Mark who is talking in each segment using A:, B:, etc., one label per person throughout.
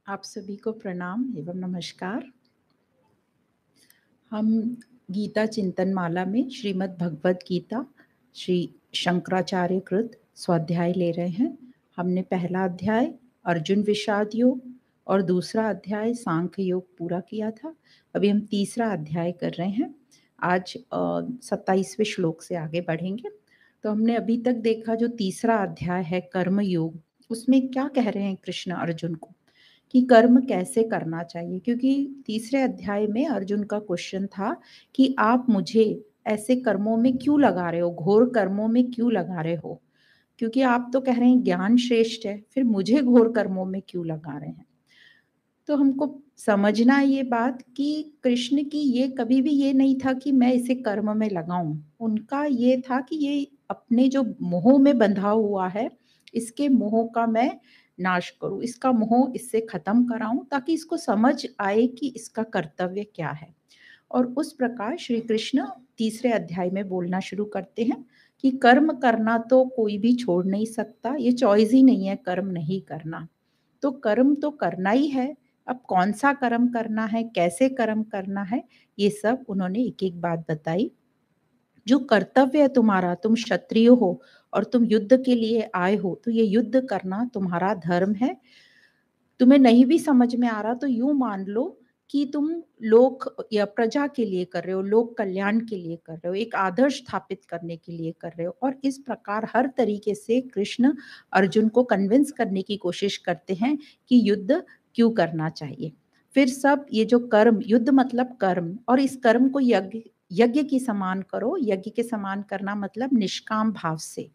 A: आप सभी को प्रणाम एवं नमस्कार। हम गीता चिंतन माला में श्रीमद् भगवद गीता श्री शंकराचार्य कृत स्वाध्याय ले रहे हैं। हमने पहला अध्याय अर्जुन विषाद योग और दूसरा अध्याय सांख्य योग पूरा किया था। अभी हम तीसरा अध्याय कर रहे हैं। आज 27वें श्लोक से आगे बढ़ेंगे। तो हमने अभी तक देखा जो तीसरा अध्याय है कर्म योग, उसमें क्या कह रहे हैं कृष्ण अर्जुन को कि कर्म कैसे करना चाहिए, क्योंकि तीसरे अध्याय में अर्जुन का क्वेश्चन था कि आप मुझे ऐसे कर्मों में क्यों लगा रहे हो, घोर कर्मों में क्यों लगा रहे हो, क्योंकि आप तो कह रहे हैं ज्ञान श्रेष्ठ है, फिर मुझे घोर कर्मों में क्यों लगा रहे हैं। तो हमको समझना ये बात कि कृष्ण की ये कभी भी ये नहीं था कि मैं इसे कर्म में लगाऊं। उनका ये था कि ये अपने जो मोह में बंधा हुआ है, इसके मोह का मैं नाश करूं, इसका मोह इससे खत्म कराऊं, ताकि इसको समझ आए कि इसका कर्तव्य क्या है। और उस प्रकार श्री कृष्ण तीसरे अध्याय में बोलना शुरू करते हैं कि कर्म करना तो कोई भी छोड़ नहीं सकता, ये चॉइस ही नहीं है कर्म नहीं करना। तो कर्म तो करना ही है। अब कौन सा कर्म करना है, कैसे कर्म करना है, ये सब उन्होंने एक एक बात बताई। जो कर्तव्य है तुम्हारा, तुम क्षत्रिय हो और तुम युद्ध के लिए आए हो, तो ये युद्ध करना तुम्हारा धर्म है। तुम्हें नहीं भी समझ में आ रहा तो यूं मान लो कि तुम लोक या प्रजा के लिए कर रहे हो, लोक कल्याण के लिए कर रहे हो, एक आदर्श स्थापित करने के लिए कर रहे हो। और इस प्रकार हर तरीके से कृष्ण अर्जुन को कन्विंस करने की कोशिश करते हैं कि युद्ध क्यों करना चाहिए। फिर सब ये जो कर्म, युद्ध मतलब कर्म, और इस कर्म को यज्ञ यज्ञ की समान करो। यज्ञ के समान करना मतलब निष्काम भाव से।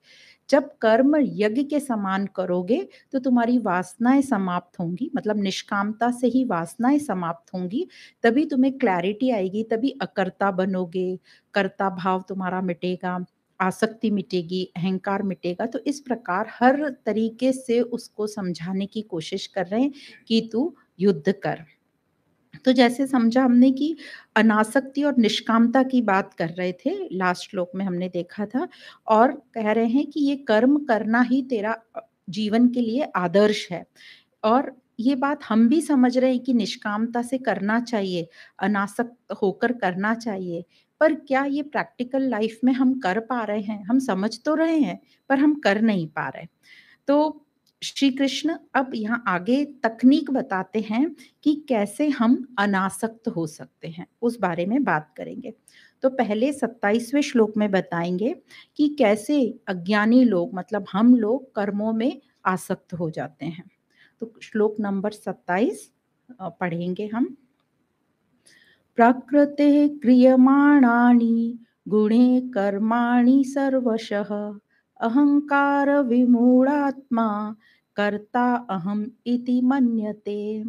A: जब कर्म यज्ञ के समान करोगे तो तुम्हारी वासनाएं समाप्त होंगी, मतलब निष्कामता से ही वासनाएं समाप्त होंगी। तभी तुम्हें क्लैरिटी आएगी, तभी अकर्ता बनोगे, कर्ता भाव तुम्हारा मिटेगा, आसक्ति मिटेगी, अहंकार मिटेगा। तो इस प्रकार हर तरीके से उसको समझाने की कोशिश कर रहे हैं कि तू युद्ध कर। तो जैसे समझा हमने कि अनासक्ति और निष्कामता की बात कर रहे थे, लास्ट श्लोक में हमने देखा था। और कह रहे हैं कि ये कर्म करना ही तेरा जीवन के लिए आदर्श है। और ये बात हम भी समझ रहे हैं कि निष्कामता से करना चाहिए, अनासक्त होकर करना चाहिए। पर क्या ये प्रैक्टिकल लाइफ में हम कर पा रहे हैं? हम समझ तो रहे हैं, पर हम कर नहीं पा रहे। तो श्री कृष्ण अब यहाँ आगे तकनीक बताते हैं कि कैसे हम अनासक्त हो सकते हैं, उस बारे में बात करेंगे। तो पहले 27वें श्लोक में बताएंगे कि कैसे अज्ञानी लोग, मतलब हम लोग, कर्मों में आसक्त हो जाते हैं। तो श्लोक नंबर 27 पढ़ेंगे हम। प्रकृते क्रियमाणानि गुणे कर्माणि सर्वशः अहंकार विमूढ़ात्मा कर्ता अहम इति मन्यते।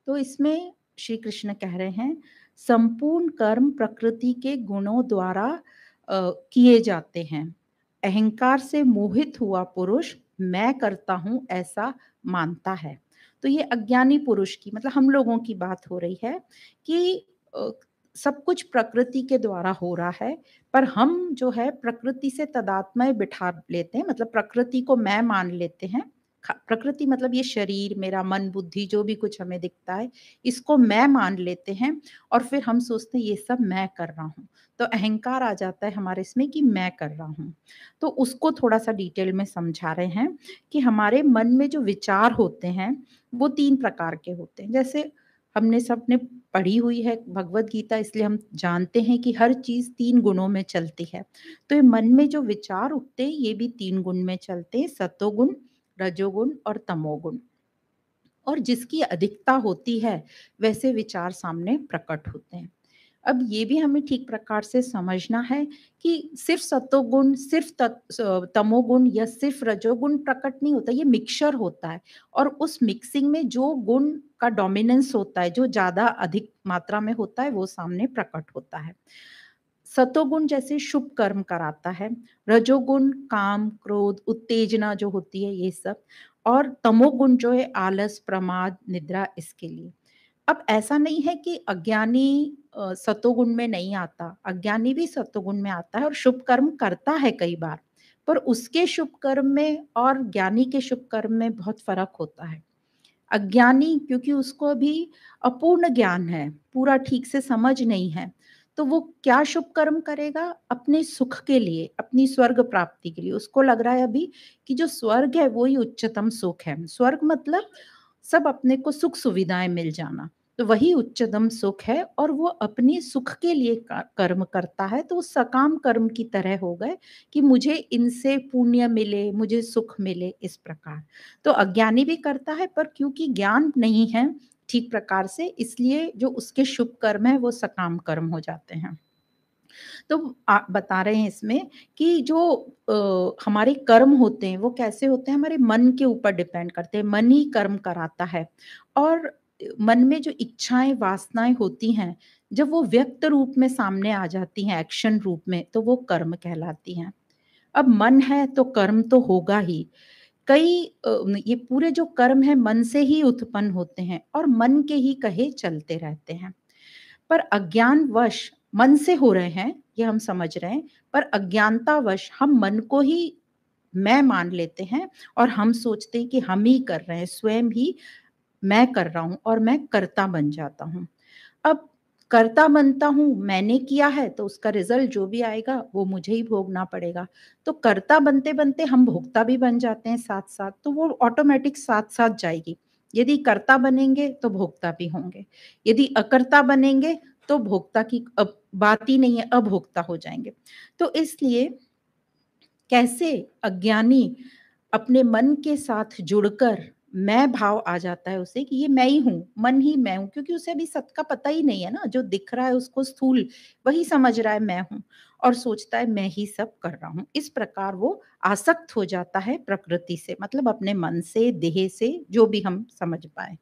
A: तो इसमें श्री कृष्ण कह रहे हैं संपूर्ण कर्म प्रकृति के गुणों द्वारा किए जाते हैं। अहंकार से मोहित हुआ पुरुष मैं करता हूं ऐसा मानता है। तो ये अज्ञानी पुरुष की, मतलब हम लोगों की बात हो रही है कि अ, सब कुछ प्रकृति के द्वारा हो रहा है, पर हम जो है प्रकृति से तादात्म्य बिठा लेते हैं, मतलब प्रकृति को मैं मान लेते हैं। प्रकृति मतलब ये शरीर, मेरा मन, बुद्धि, जो भी कुछ हमें दिखता है, इसको मैं मान लेते हैं। और फिर हम सोचते हैं ये सब मैं कर रहा हूँ। तो अहंकार आ जाता है हमारे इसमें कि मैं कर रहा हूँ। तो उसको थोड़ा सा डिटेल में समझा रहे हैं कि हमारे मन में जो विचार होते हैं वो 3 प्रकार के होते हैं। जैसे हमने सबने पढ़ी हुई है भगवत गीता, इसलिए हम जानते हैं कि हर चीज़ 3 गुणों में चलती है। तो ये मन में जो विचार उठते हैं ये भी 3 गुण में चलते हैं, सतोगुण, रजोगुण और तमोगुण। और जिसकी अधिकता होती है वैसे विचार सामने प्रकट होते हैं। अब ये भी हमें ठीक प्रकार से समझना है कि सिर्फ सतोगुण, सिर्फ तमोगुण या सिर्फ रजोगुण प्रकट नहीं होता, ये मिक्सचर होता है। और उस मिक्सिंग में जो गुण का डोमिनेंस होता है, जो ज्यादा अधिक मात्रा में होता है, वो सामने प्रकट होता है। सतोगुण जैसे शुभ कर्म कराता है, रजोगुण काम, क्रोध, उत्तेजना जो होती है ये सब, और तमोगुण जो है आलस, प्रमाद, निद्रा, इसके लिए। अब ऐसा नहीं है कि अज्ञानी सतोगुण में नहीं आता, अज्ञानी भी सतोगुण में आता है और शुभ कर्म करता है कई बार। पर उसके शुभ कर्म में और ज्ञानी के शुभ कर्म में बहुत फर्क होता है। अज्ञानी क्योंकि उसको अभी अपूर्ण ज्ञान है, पूरा ठीक से समझ नहीं है, तो वो क्या शुभ कर्म करेगा? अपने सुख के लिए, अपनी स्वर्ग प्राप्ति के लिए। उसको लग रहा है अभी कि जो स्वर्ग है वो ही उच्चतम सुख है। स्वर्ग मतलब सब अपने को सुख सुविधाएँ मिल जाना, तो वही उच्चतम सुख है और वो अपने सुख के लिए कर्म करता है, तो वो सकाम कर्म की तरह हो गए कि मुझे इनसे पुण्य मिले, मुझे सुख मिले, इस प्रकार। तो अज्ञानी भी करता है, पर क्योंकि ज्ञान नहीं है ठीक प्रकार से, इसलिए जो उसके शुभ कर्म है वो सकाम कर्म हो जाते हैं। तो बता रहे हैं इसमें कि जो हमारे कर्म होते हैं वो कैसे होते हैं, हमारे मन के ऊपर डिपेंड करते हैं। मन ही कर्म कराता है और मन में जो इच्छाएं वासनाएं होती हैं, जब वो व्यक्त रूप में सामने आ जाती हैं एक्शन रूप में, तो वो कर्म कहलाती हैं। अब मन है तो कर्म तो होगा ही। कई ये पूरे जो कर्म है मन से ही उत्पन्न होते हैं और मन के ही कहे चलते रहते हैं। पर अज्ञानवश मन से हो रहे हैं, ये हम समझ रहे हैं, पर अज्ञानतावश हम मन को ही मैं मान लेते हैं और हम सोचते हैं कि हम ही कर रहे हैं, स्वयं ही मैं कर रहा हूँ और मैं कर्ता बन जाता हूँ। अब कर्ता बनता हूँ, मैंने किया है तो उसका रिज़ल्ट जो भी आएगा वो मुझे ही भोगना पड़ेगा। तो कर्ता बनते-बनते हम भोक्ता भी बन जाते हैं साथ-साथ, तो वो ऑटोमैटिक साथ-साथ जाएगी। यदि कर्ता बनेंगे तो भोक्ता भी होंगे, यदि अकर्ता बनेंगे तो भोक्ता की अब बात ही नहीं है, अभोक्ता हो जाएँगे। तो इसलिए कैसे अज्ञानी अपने मन के साथ जुड़कर मैं भाव आ जाता है उसे कि ये मैं ही हूँ, मन ही मैं हूँ, क्योंकि उसे अभी सत का पता ही नहीं है ना, जो दिख रहा है उसको स्थूल वही समझ रहा है मैं हूँ और सोचता है मैं ही सब कर रहा हूँ। इस प्रकार वो आसक्त हो जाता है प्रकृति से, मतलब अपने मन से, देह से, जो भी हम समझ पाएँ।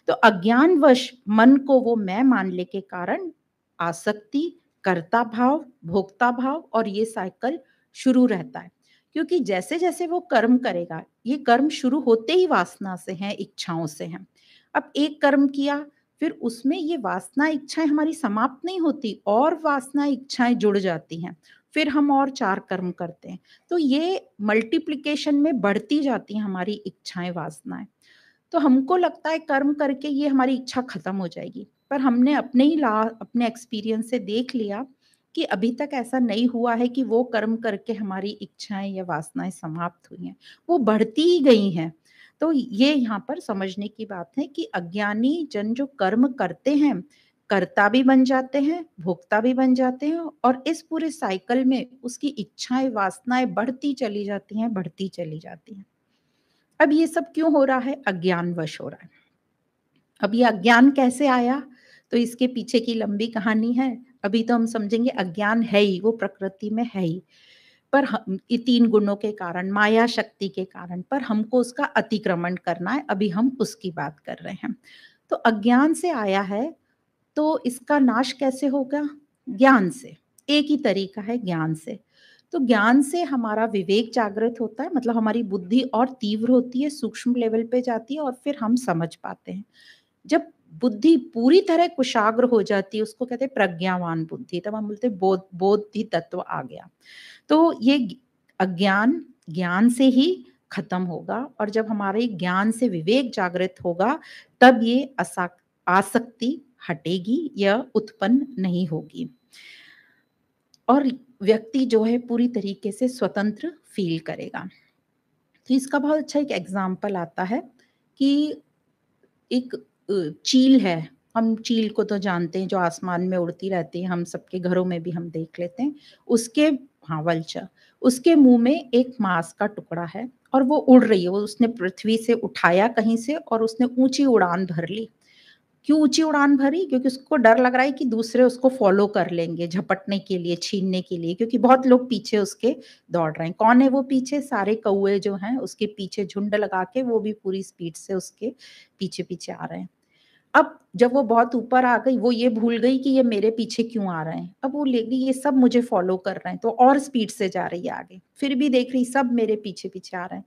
A: तो अज्ञानवश मन को वो मैं मानने के कारण आसक्ति, कर्ता भाव, भोक्ता भाव और ये साइकिल शुरू रहता है। क्योंकि जैसे-जैसे वो कर्म करेगा, ये कर्म शुरू होते ही वासना से हैं, इच्छाओं से हैं। अब एक कर्म किया, फिर उसमें ये वासना इच्छाएँ हमारी समाप्त नहीं होती और वासना इच्छाएँ जुड़ जाती हैं। फिर हम और 4 कर्म करते हैं। तो ये मल्टीप्लिकेशन में बढ़ती जाती हैं हमारी इच्छाएँ, वासनाएँ। तो हमको लगता है कर्म करके ये हमारी इच्छा खत्म हो जाएगी। पर हमने अपने एक्सपीरियंस से देख लिया कि अभी तक ऐसा नहीं हुआ है कि वो कर्म करके हमारी इच्छाएँ या वासनाएँ समाप्त हुई हैं। वो बढ़ती ही गई हैं। तो ये यहाँ पर समझने की बात है कि अज्ञानी जन जो कर्म करते हैं, कर्ता भी बन जाते हैं, भोक्ता भी बन जाते हैं और इस पूरे साइकिल में उसकी इच्छाएँ, वासनाएँ बढ़ती चली जाती हैं, बढ़ती चली जाती हैं। अब ये सब क्यों हो रहा है? अज्ञानवश हो रहा है। अब ये अज्ञान कैसे आया? तो इसके पीछे की लंबी कहानी है। अभी तो हम समझेंगे अज्ञान है ही, वो प्रकृति में है ही। पर ये 3 गुणों के कारण, माया शक्ति के कारण, पर हमको उसका अतिक्रमण करना है, अभी हम उसकी बात कर रहे हैं। तो अज्ञान से आया है, तो इसका नाश कैसे होगा? ज्ञान से। एक ही तरीका है ज्ञान से। तो ज्ञान से हमारा विवेक जागृत होता है, मतलब हमारी बुद्धि और तीव्र होती है, सूक्ष्म लेवल पे जाती है और फिर हम समझ पाते हैं। जब बुद्धि पूरी तरह कुशाग्र हो जाती है, उसको कहते हैं प्रज्ञावान बुद्धि, तब हम बोलते हैं बोधि तत्व आ गया। तो ये अज्ञान ज्ञान से ही खत्म होगा और जब हमारे ज्ञान से विवेक जागृत होगा, तब ये आसक्ति हटेगी या उत्पन्न नहीं होगी और व्यक्ति जो है पूरी तरीके से स्वतंत्र फील करेगा। तो इसका बहुत अच्छा एक एग्जाम्पल आता है कि एक चील है। हम चील को तो जानते हैं, जो आसमान में उड़ती रहती है, हम सबके घरों में भी हम देख लेते हैं। उसके हाँ, वल्चर। उसके मुँह में एक मांस का टुकड़ा है और वो उड़ रही है। वो उसने पृथ्वी से उठाया कहीं से और उसने ऊँची उड़ान भर ली। क्यों ऊँची उड़ान भरी? क्योंकि उसको डर लग रहा है कि दूसरे उसको फ़ॉलो कर लेंगे झपटने के लिए, छीनने के लिए, क्योंकि बहुत लोग पीछे उसके दौड़ रहे हैं। कौन है वो पीछे? सारे कौवे जो हैं उसके पीछे झुंड लगा के वो भी पूरी स्पीड से उसके पीछे-पीछे आ रहे हैं। अब जब वो बहुत ऊपर आ गई, वो ये भूल गई कि ये मेरे पीछे क्यों आ रहे हैं। अब वो लेगी ये सब मुझे फ़ॉलो कर रहे हैं, तो और स्पीड से जा रही है आगे। फिर भी देख रही सब मेरे पीछे-पीछे आ रहे हैं।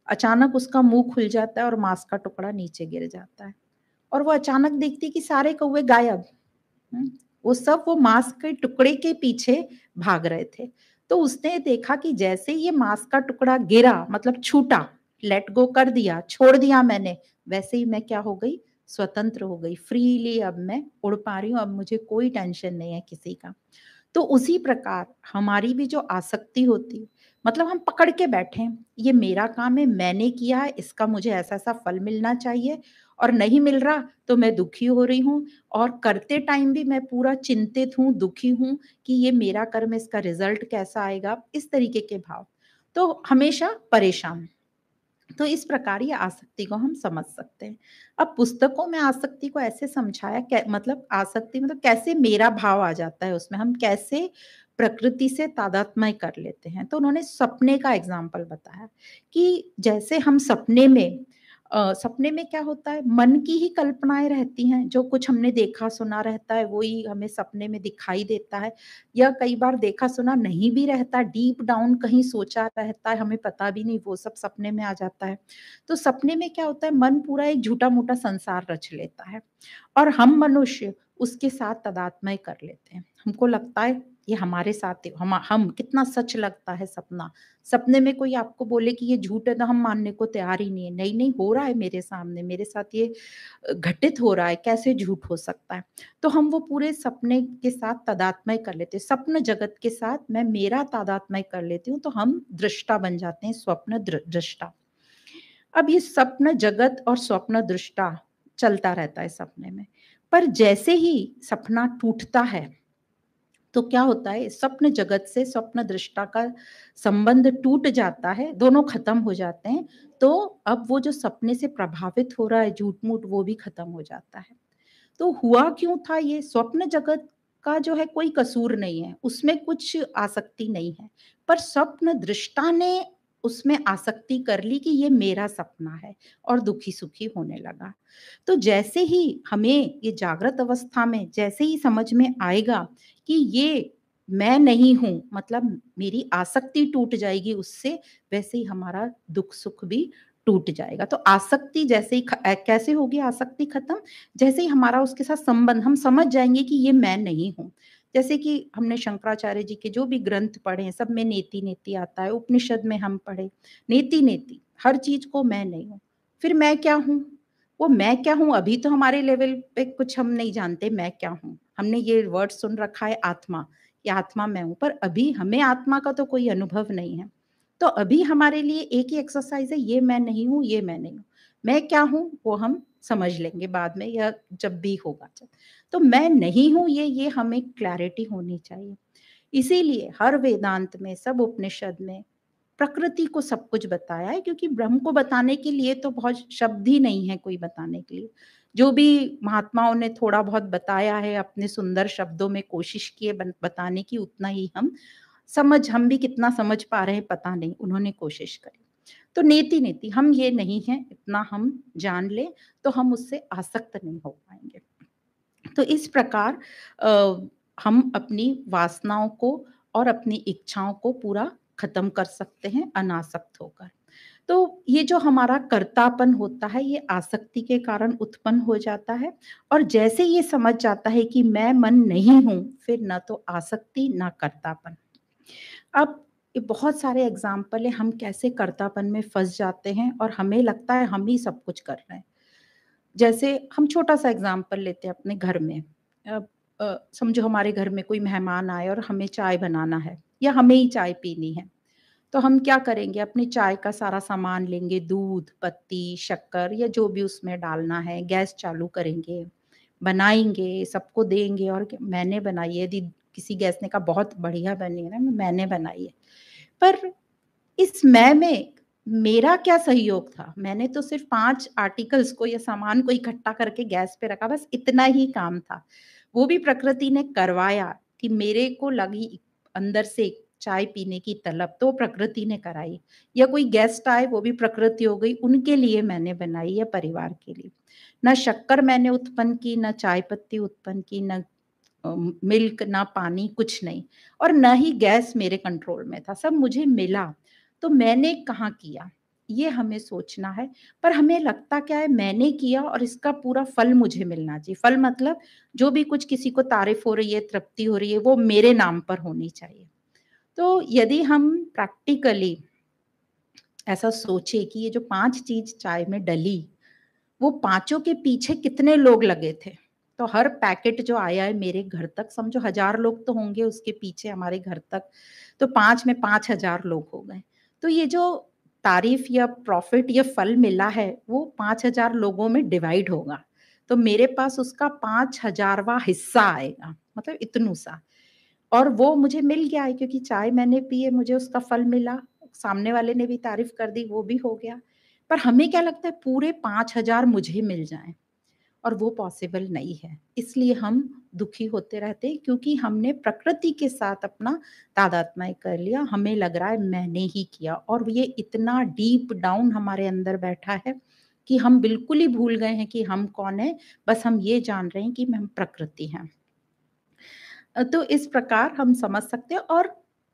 A: अचानक उसका मुँह खुल जाता है और माँस का टुकड़ा नीचे गिर जाता है और वो अचानक देखती है कि सारे कौवे गायब। हुँ, वो माँस के टुकड़े के पीछे भाग रहे थे। तो उसने देखा कि जैसे ये माँस का टुकड़ा गिरा, मतलब छूटा, लेट गो कर दिया, छोड़ दिया मैंने, वैसे ही मैं क्या हो गई, स्वतंत्र हो गई, फ्रीली अब मैं उड़ पा रही हूँ, अब मुझे कोई टेंशन नहीं है किसी का। तो उसी प्रकार हमारी भी जो आसक्ति होती है, मतलब हम पकड़ के बैठे हैं, ये मेरा काम है, मैंने किया है, इसका मुझे ऐसा-ऐसा फल मिलना चाहिए और नहीं मिल रहा तो मैं दुखी हो रही हूँ और करते टाइम भी मैं पूरा चिंतित हूँ, दुखी हूँ कि ये मेरा कर्म है, इसका रिज़ल्ट कैसा आएगा, इस तरीके के भाव। तो हमेशा परेशान। तो इस प्रकार ये आसक्ति को हम समझ सकते हैं। अब पुस्तकों में आसक्ति को ऐसे समझाया कै मतलब आसक्ति मतलब कैसे मेरा भाव आ जाता है उसमें, हम कैसे प्रकृति से तादात्म्य कर लेते हैं। तो उन्होंने सपने का एग्ज़ाम्पल बताया कि जैसे हम सपने में क्या होता है, मन की ही कल्पनाएँ रहती हैं, जो कुछ हमने देखा सुना रहता है, वही हमें सपने में दिखाई देता है। या कई बार देखा सुना नहीं भी रहता, डीप डाउन कहीं सोचा रहता है, हमें पता भी नहीं, वो सब सपने में आ जाता है। तो सपने में क्या होता है, मन पूरा एक झूठा-मूठा संसार रच लेता है और हम मनुष्य उसके साथ तादात्म्य कर लेते हैं। हमको लगता है ये हमारे साथ है, हम कितना सच लगता है सपना। सपने में कोई आपको बोले कि ये झूठ है तो हम मानने को तैयार ही नहीं है। नहीं, नहीं हो रहा है मेरे सामने, मेरे साथ ये घटित हो रहा है, कैसे झूठ हो सकता है? तो हम वो पूरे सपने के साथ तादात्म्य कर लेते हैं। स्वप्न जगत के साथ मैं मेरा तादात्म्य कर लेती हूँ, तो हम दृष्टा बन जाते हैं, स्वप्न दृष्टा। अब ये स्वप्न जगत और स्वप्न दृष्टा चलता रहता है सपने में। पर जैसे ही सपना टूटता है, तो क्या होता है, स्वप्न जगत से स्वप्न दृष्टा का संबंध टूट जाता है, दोनों खत्म हो जाते हैं। तो अब वो जो सपने से प्रभावित हो रहा है झूठ-मूठ, वो भी खत्म हो जाता है। तो हुआ क्यों था ये? स्वप्न जगत का जो है कोई कसूर नहीं है, उसमें कुछ आसक्ति नहीं है। पर स्वप्न दृष्टा ने उसमें आसक्ति कर ली कि ये मेरा सपना है और दुखी-सुखी होने लगा। तो जैसे ही हमें ये जागृत अवस्था में जैसे ही समझ में आएगा कि ये मैं नहीं हूँ, मतलब मेरी आसक्ति टूट जाएगी उससे, वैसे ही हमारा दुख-सुख भी टूट जाएगा। तो आसक्ति जैसे ही कैसे होगी आसक्ति खत्म? जैसे ही हमारा उसके साथ संबंध, हम समझ जाएँगे कि ये मैं नहीं हूँ। जैसे कि हमने शंकराचार्य जी के जो भी ग्रंथ पढ़े हैं, सब में नेति-नेति आता है, उपनिषद में हम पढ़े, नेति-नेति, हर चीज़ को मैं नहीं हूँ। फिर मैं क्या हूँ? वो मैं क्या हूँ, अभी तो हमारे लेवल पे कुछ हम नहीं जानते मैं क्या हूँ। हमने ये वर्ड सुन रखा है आत्मा, कि आत्मा मैं हूँ, पर अभी हमें आत्मा का तो कोई अनुभव नहीं है। तो अभी हमारे लिए एक ही एक्सरसाइज़ है, ये मैं नहीं हूँ, ये मैं नहीं हूँ। मैं क्या हूँ, वो हम समझ लेंगे बाद में या जब भी होगा जब। तो मैं नहीं हूँ ये हमें क्लैरिटी होनी चाहिए। इसीलिए हर वेदांत में, सब उपनिषद में प्रकृति को सब कुछ बताया है, क्योंकि ब्रह्म को बताने के लिए तो बहुत शब्द ही नहीं है कोई बताने के लिए। जो भी महात्माओं ने थोड़ा बहुत बताया है अपने सुंदर शब्दों में, कोशिश की है बताने की, उतना ही हम भी कितना समझ पा रहे हैं पता नहीं, उन्होंने कोशिश करी। तो नेति-नेति हम ये नहीं हैं, इतना हम जान लें, तो हम उससे आसक्त नहीं हो पाएँगे। तो इस प्रकार हम अपनी वासनाओं को और अपनी इच्छाओं को पूरा खत्म कर सकते हैं अनासक्त होकर। तो ये जो हमारा कर्तापन होता है, ये आसक्ति के कारण उत्पन्न हो जाता है और जैसे ये समझ जाता है कि मैं मन नहीं हूँ, फिर ना तो आसक्ति ना कर्तापन। अब ये बहुत सारे एग्ज़ाम्पल हैं, हम कैसे कर्तापन में फँस जाते हैं और हमें लगता है हम ही सब कुछ कर रहे हैं। जैसे हम छोटा-सा एग्ज़ाम्पल लेते हैं अपने घर में। समझो हमारे घर में कोई मेहमान आए और हमें चाय बनाना है या हमें ही चाय पीनी है। तो हम क्या करेंगे, अपनी चाय का सारा सामान लेंगे, दूध, पत्ती, शक्कर या जो भी उसमें डालना है, गैस चालू करेंगे, बनाएँगे, सबको देंगे और मैंने बनाई है, यदि किसी गेस्ट ने कहा बहुत बढ़िया बनी है ना, मैंने बनाई है। पर इस मैं में मेरा क्या सहयोग था? मैंने तो सिर्फ़ 5 आर्टिकल्स को या सामान को इकट्ठा करके गैस पे रखा, बस इतना ही काम था। वो भी प्रकृति ने करवाया कि मेरे को लगी अंदर से चाय पीने की तलब, तो प्रकृति ने कराई। या कोई गेस्ट आए, वो भी प्रकृति हो गई, उनके लिए मैंने बनाई या परिवार के लिए। ना शक्कर मैंने उत्पन्न की, ना चाय पत्ती उत्पन्न की, ना मिल्क, ना पानी, कुछ नहीं और ना ही गैस मेरे कंट्रोल में था, सब मुझे मिला। तो मैंने कहाँ किया? ये हमें सोचना है, पर हमें लगता क्या है मैंने किया और इसका पूरा फल मुझे मिलना चाहिए। फल मतलब जो भी कुछ किसी को तारीफ़ हो रही है, तृप्ति हो रही है, वो मेरे नाम पर होनी चाहिए। तो यदि हम प्रैक्टिकली ऐसा सोचे कि ये जो 5 चीज़ चाय में डली, वो पाँचों के पीछे कितने लोग लगे थे। तो हर पैकेट जो आया है मेरे घर तक, समझो 1000 लोग तो होंगे उसके पीछे हमारे घर तक, तो 5 में 5000 लोग हो गए। तो ये जो तारीफ़ या प्रॉफ़िट या फल मिला है, वो 5000 लोगों में डिवाइड होगा। तो मेरे पास उसका 5000वाँ हिस्सा आएगा, मतलब इतनू-सा। और वो मुझे मिल गया है क्योंकि चाय मैंने पी है, मुझे उसका फल मिला, सामने वाले ने भी तारीफ़ कर दी, वो भी हो गया। पर हमें क्या लगता है पूरे 5000 मुझे मिल जाएँ और वो पॉसिबल नहीं है। इसलिए हम दुखी होते रहते हैं क्योंकि हमने प्रकृति के साथ अपना तादात्म्य कर लिया, हमें लग रहा है मैंने ही किया और ये इतना डीप डाउन हमारे अंदर बैठा है कि हम बिल्कुल ही भूल गए हैं कि हम कौन हैं, बस हम ये जान रहे हैं कि हम प्रकृति हैं। तो इस प्रकार हम समझ सकते हैं और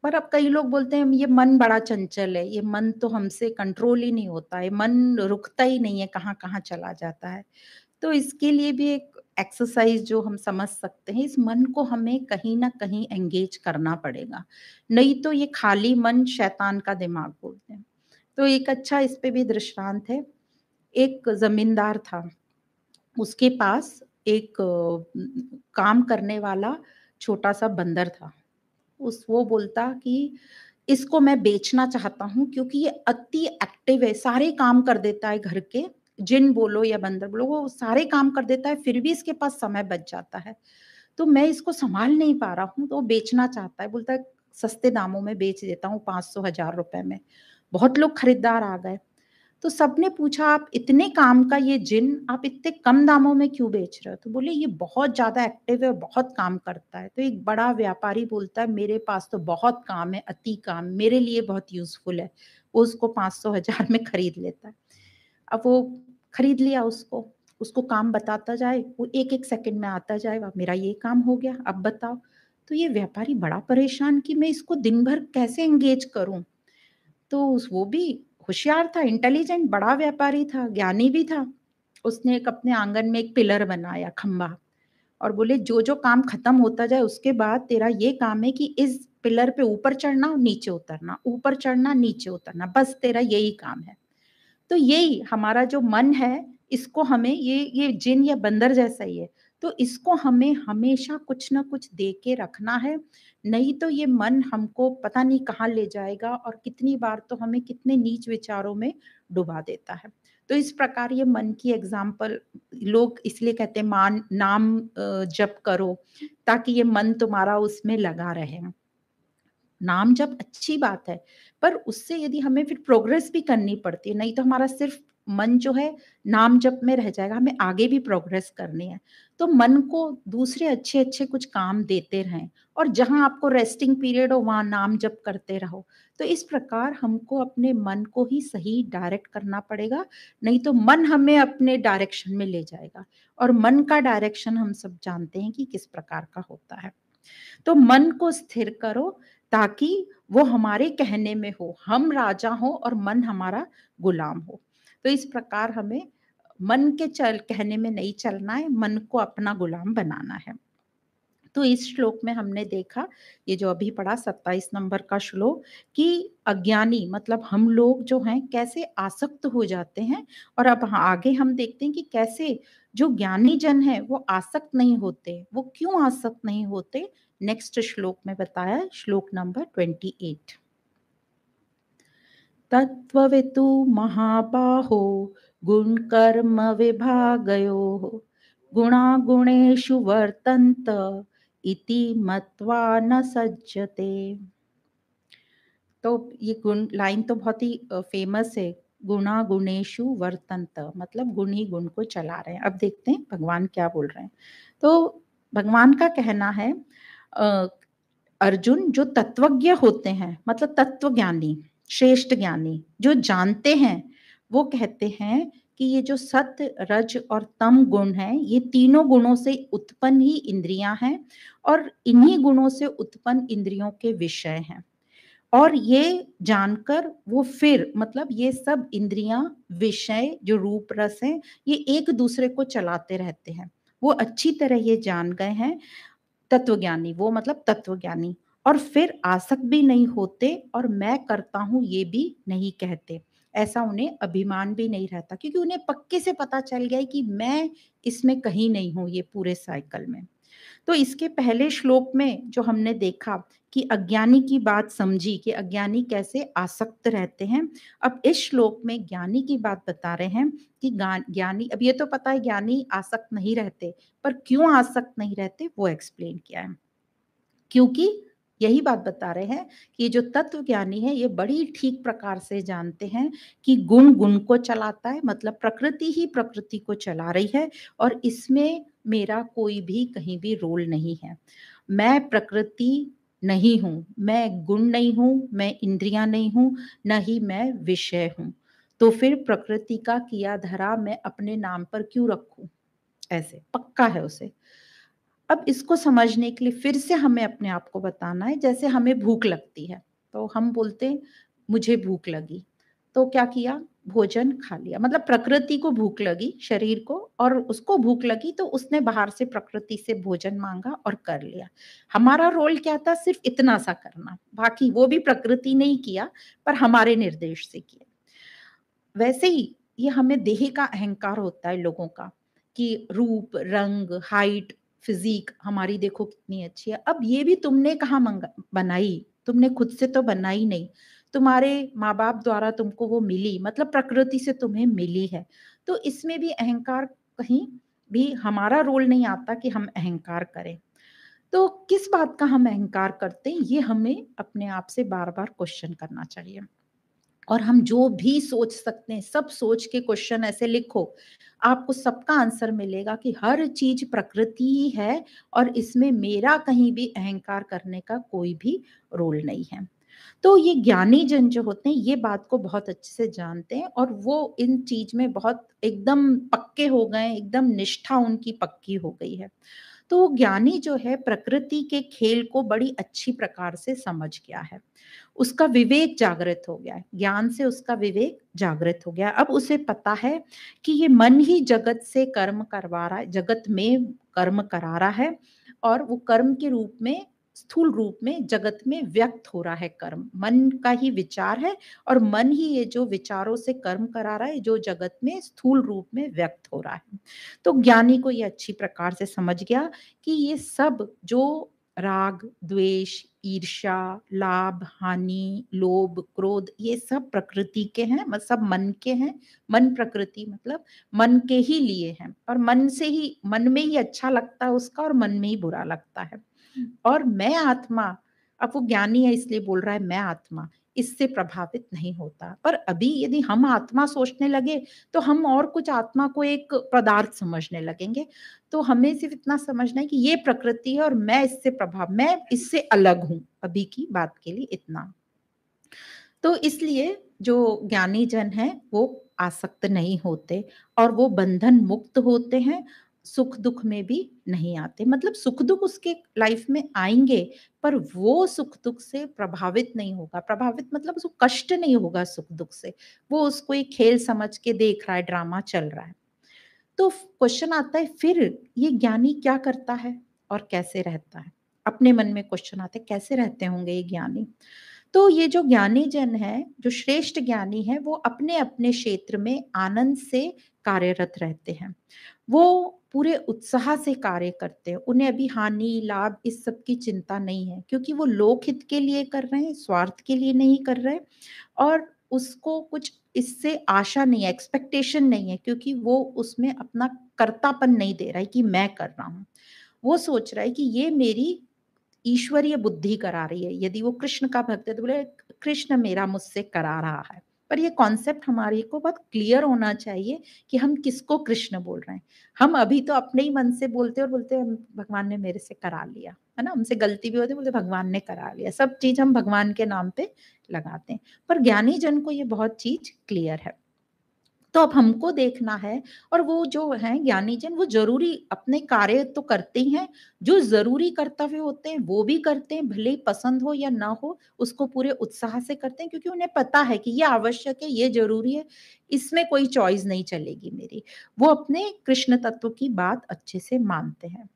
A: पर अब कई लोग बोलते हैं ये मन बड़ा चंचल है, ये मन तो हमसे कंट्रोल ही नहीं होता है, मन रुकता ही नहीं है, कहाँ-कहाँ चला जाता है। तो इसके लिए भी एक एक्सरसाइज़ जो हम समझ सकते हैं, इस मन को हमें कहीं न कहीं एंगेज करना पड़ेगा, नहीं तो ये खाली मन शैतान का दिमाग बोलते हैं। तो एक अच्छा इस पे भी दृष्टांत है, एक ज़मींदार था, उसके पास एक काम करने वाला छोटा-सा बंदर था। उस वो बोलता कि इसको मैं बेचना चाहता हूँ क्योंकि ये अति एक्टिव है, सारे काम कर देता है घर के, जिन बोलो या बंदर बोलो, वो सारे काम कर देता है, फिर भी इसके पास समय बच जाता है। तो मैं इसको सँभाल नहीं पा रहा हूँ, तो वो बेचना चाहता है, बोलता है सस्ते दामों में बेच देता हूँ 500 हज़ार रुपए में। बहुत लोग खरीदार आ गए। तो सबने पूछा आप इतने काम का ये जिन आप इतने कम दामों में क्यों बेच रहे हो? तो बोले ये बहुत ज़्यादा एक्टिव है और बहुत काम करता है। तो एक बड़ा व्यापारी बोलता है मेरे पास तो बहुत काम है, अति काम, मेरे लिए बहुत यूज़फुल है। वो उसको 500 हज़ार में खरीद लेता है। अब वो खरीद लिया उसको, उसको काम बताता जाए, वो 1-1 सेकंड में आता जाएगा, मेरा ये काम हो गया, अब बताओ? तो ये व्यापारी बड़ा परेशान कि मैं इसको दिन भर कैसे एंगेज करूँ? तो उस वो भी होशियार था, इंटेलिजेंट बड़ा व्यापारी था, ज्ञानी भी था। उसने एक अपने आँगन में एक पिलर बनाया, खंभा और बोले जो-जो काम खत्म होता जाए उसके बाद तेरा ये काम है कि इस पिलर पे ऊपर चढ़ना और नीचे उतरना, ऊपर चढ़ना, नीचे उतरना, बस तेरा यही काम है। तो यही हमारा जो मन है, इसको हमें ये जिन या बंदर जैसा ही है, तो इसको हमें हमेशा कुछ न कुछ दे के रखना है, नहीं तो ये मन हमको पता नहीं कहाँ ले जाएगा और कितनी बार तो हमें कितने नीच विचारों में डुबा देता है। तो इस प्रकार ये मन की एग्ज़ाम्पल लोग इसलिए कहते हैं नाम जप करो, ताकि ये मन तुम्हारा उसमें लगा रहे। नाम जप अच्छी बात है, पर उससे यदि हमें फिर प्रोग्रेस भी करनी पड़ती है, नहीं तो हमारा सिर्फ़ मन जो है नाम जप में रह जाएगा, हमें आगे भी प्रोग्रेस करनी है। तो मन को दूसरे अच्छे-अच्छे कुछ काम देते रहें और जहाँ आपको रेस्टिंग पीरियड हो वहाँ नाम जप करते रहो। तो इस प्रकार हमको अपने मन को ही सही डायरेक्ट करना पड़ेगा, नहीं तो मन हमें अपने डायरेक्शन में ले जाएगा और मन का डायरेक्शन हम सब जानते हैं कि किस प्रकार का होता है। तो मन को स्थिर करो ताकि वो हमारे कहने में हो, हम राजा हों और मन हमारा गुलाम हो। तो इस प्रकार हमें मन के चल कहने में नहीं चलना है, मन को अपना गुलाम बनाना है। तो इस श्लोक में हमने देखा, ये जो अभी पढ़ा 27 नंबर का श्लोक कि अज्ञानी मतलब हम लोग जो हैं कैसे आसक्त हो जाते हैं और अब आगे हम देखते हैं कि कैसे जो ज्ञानी जन हैं वो आसक्त नहीं होते। वो क्यों आसक्त नहीं होते? नेक्स्ट श्लोक में बताया है, श्लोक नंबर 28। तत्त्ववितु महाबाहो गुणकर्म विभागयोः गुणागुणेषु वर्तन्त इति मत्वा न सज्जते। तो ये गुण लाइन तो बहुत ही फेमस है, गुणा गुणेषु वर्तन्त मतलब गुण ही गुण को चला रहे हैं। अब देखते हैं भगवान क्या बोल रहे हैं। तो भगवान का कहना है अ, अर्जुन जो तत्वज्ञ होते हैं मतलब तत्वज्ञानी, श्रेष्ठ ज्ञानी जो जानते हैं, वो कहते हैं कि ये जो सत्य, रज और तम गुण हैं, ये तीनों गुणों से उत्पन्न ही इंद्रियाँ हैं और इन्हीं गुणों से उत्पन्न इंद्रियों के विषय हैं। और ये जानकर वो फिर मतलब ये सब इंद्रियाँ, विषय जो रूप रस हैं, ये एक-दूसरे को चलाते रहते हैं। वो अच्छी तरह ये जान गए हैं तत्वज्ञानी, वो मतलब तत्वज्ञानी और फिर आसक्त भी नहीं होते और मैं करता हूँ ये भी नहीं कहते। ऐसा उन्हें अभिमान भी नहीं रहता, क्योंकि उन्हें पक्के से पता चल गया है कि मैं इसमें कहीं नहीं हूँ ये पूरे साइकिल में। तो इसके पहले श्लोक में जो हमने देखा कि अज्ञानी की बात समझी कि अज्ञानी कैसे आसक्त रहते हैं, अब इस श्लोक में ज्ञानी की बात बता रहे हैं कि ज्ञानी, अब ये तो पता है ज्ञानी आसक्त नहीं रहते, पर क्यों आसक्त नहीं रहते वो एक्सप्लेन किया है। क्योंकि यही बात बता रहे हैं कि ये जो तत्व ज्ञानी है ये बड़ी ठीक प्रकार से जानते हैं कि गुण गुण को चलाता है, मतलब प्रकृति ही प्रकृति को चला रही है और इसमें मेरा कोई भी कहीं भी रोल नहीं है। मैं प्रकृति नहीं हूँ, मैं गुण नहीं हूँ, मैं इंद्रियां नहीं हूँ, न ही मैं विषय हूँ। तो फिर प्रकृति का किया धरा मैं अपने नाम पर क्यों रखूं? ऐसे पक्का है उसे। अब इसको समझने के लिए फिर से हमें अपने आप को बताना है, जैसे हमें भूख लगती है, तो हम बोलते हैं मुझे भूख लगी, तो क्या किया? भोजन खा लिया, मतलब प्रकृति को भूख लगी शरीर को, और उसको भूख लगी तो उसने बाहर से प्रकृति से भोजन माँगा और कर लिया। हमारा रोल क्या था? सिर्फ़ इतना सा करना, बाकी वो भी प्रकृति ने ही किया, पर हमारे निर्देश से किया। वैसे ही ये हमें देह का अहंकार होता है लोगों का कि रूप, रंग, हाइट, फिज़ीक हमारी देखो कितनी अच्छी है। अब ये भी तुमने कहाँ बनाई? तुमने खुद से तो बनाई नहीं। तुम्हारे माँ-बाप द्वारा तुमको वो मिली, मतलब प्रकृति से तुम्हें मिली है। तो इसमें भी अहंकार, कहीं भी हमारा रोल नहीं आता कि हम अहंकार करें। तो किस बात का हम अहंकार करते हैं, ये हमें अपने आप से बार-बार क्वेश्चन करना चाहिए। और हम जो भी सोच सकते हैं, सब सोच के क्वेश्चन ऐसे लिखो, आपको सबका आंसर मिलेगा कि हर चीज़ प्रकृति ही है और इसमें मेरा कहीं भी अहंकार करने का कोई भी रोल नहीं है। तो ये ज्ञानी जन जो होते हैं, ये बात को बहुत अच्छे से जानते हैं और वो इन चीज़ में बहुत एकदम पक्के हो गए हैं, एकदम निष्ठा उनकी पक्की हो गई है। तो वो ज्ञानी जो है प्रकृति के खेल को बड़ी अच्छी प्रकार से समझ गया है। उसका विवेक जागृत हो गया है, ज्ञान से उसका विवेक जागृत हो गया है। अब उसे पता है कि ये मन ही जगत से कर्म करवा रहा है, जगत में कर्म करा रहा है और वो कर्म के रूप में, स्थूल रूप में जगत में व्यक्त हो रहा है कर्म। मन का ही विचार है और मन ही ये जो विचारों से कर्म करा रहा है, जो जगत में स्थूल रूप में व्यक्त हो रहा है। तो ज्ञानी को ये अच्छी प्रकार से समझ गया कि ये सब जो राग, द्वेष, ईर्ष्या, लाभ, हानि, लोभ, क्रोध, ये सब प्रकृति के हैं, सब मन के हैं। मन प्रकृति मतलब मन के ही लिए हैं और मन से ही, मन में ही अच्छा लगता है उसका और मन में ही बुरा लगता है। और मैं आत्मा, अब वो ज्ञानी है इसलिए बोल रहा है मैं आत्मा, इससे प्रभावित नहीं होता। पर अभी यदि हम आत्मा सोचने लगे तो हम और कुछ आत्मा को एक पदार्थ समझने लगेंगे। तो हमें सिर्फ इतना समझना है कि ये प्रकृति है और मैं इससे अलग हूँ। अभी की बात के लिए इतना। तो इसलिए जो ज्ञानी जन हैं वो आसक्त नहीं होते और वो बंधन मुक्त होते हैं, सुख-दुःख में भी नहीं आते। मतलब सुख-दुःख उसके लाइफ में आएँगे, पर वो सुख-दुःख से प्रभावित नहीं होगा। प्रभावित मतलब उसको कष्ट नहीं होगा सुख-दुःख से। वो उसको एक खेल समझ के देख रहा है, ड्रामा चल रहा है। तो क्वेश्चन आता है फिर ये ज्ञानी क्या करता है और कैसे रहता है? अपने मन में क्वेश्चन आते हैं कैसे रहते होंगे ये ज्ञानी? तो ये जो ज्ञानी जन है, जो श्रेष्ठ ज्ञानी है, वो अपने-अपने क्षेत्र में आनंद से कार्यरत रहते हैं। वो पूरे उत्साह से कार्य करते हैं। उन्हें अभी हानि, लाभ इस सब की चिंता नहीं है, क्योंकि वो लोकहित के लिए कर रहे हैं, स्वार्थ के लिए नहीं कर रहे और उसको कुछ इससे आशा नहीं है, एक्सपेक्टेशन नहीं है, क्योंकि वो उसमें अपना कर्तापन नहीं दे रहा है कि मैं कर रहा हूँ। वो सोच रहा है कि ये मेरी ईश्वरीय बुद्धि करा रही है। यदि वो कृष्ण का भक्त है तो बोले कृष्ण मेरा मुझसे करा रहा है। पर ये कॉन्सेप्ट हमारे को बहुत क्लियर होना चाहिए कि हम किसको कृष्ण बोल रहे हैं। हम अभी तो अपने ही मन से बोलते हैं और बोलते हैं भगवान ने मेरे से करा लिया, है ना? हमसे गलती भी होती है, बोलते भगवान ने करा लिया। सब चीज़ हम भगवान के नाम पे लगाते हैं। पर ज्ञानी जन को ये बहुत चीज़ क्लियर है। तो अब हमको देखना है और वो जो हैं ज्ञानी जन वो ज़रूरी अपने कार्य तो करते ही हैं, जो ज़रूरी कर्तव्य होते हैं वो भी करते हैं, भले ही पसंद हो या ना हो, उसको पूरे उत्साह से करते हैं क्योंकि उन्हें पता है कि ये आवश्यक है, ये ज़रूरी है, इसमें कोई चॉइस नहीं चलेगी मेरी। वो अपने कृष्ण तत्व की बात अच्छे से मानते हैं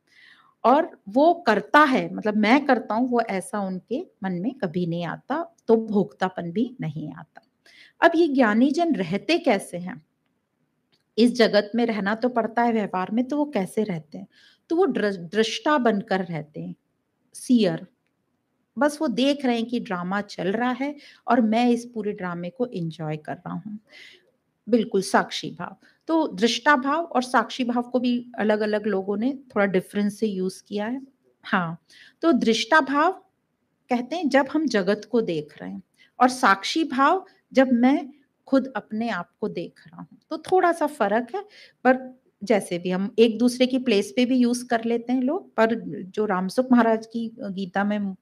A: और वो करता है, मतलब मैं करता हूँ वो ऐसा उनके मन में कभी नहीं आता, तो भोक्तापन भी नहीं आता। अब ये ज्ञानी जन रहते कैसे हैं? इस जगत में रहना तो पड़ता है व्यवहार में, तो वो कैसे रहते हैं? तो वो दृष्टा बनकर रहते हैं, सीयर। बस वो देख रहे हैं कि ड्रामा चल रहा है और मैं इस पूरे ड्रामे को एन्जॉय कर रहा हूँ। बिल्कुल, साक्षी भाव। तो दृष्टा भाव और साक्षी भाव को भी अलग-अलग लोगों ने थोड़ा डिफरेंस से यूज़ किया है। हाँ, तो दृष्टा भाव कहते हैं जब हम जगत को देख रहे हैं और साक्षी भाव जब मैं खुद अपने आप को देख रहा हूँ। तो थोड़ा-सा फ़र्क है, पर जैसे भी हम एक-दूसरे की प्लेस पे भी यूज़ कर लेते हैं लोग, पर जो रामसुख महाराज की गीता में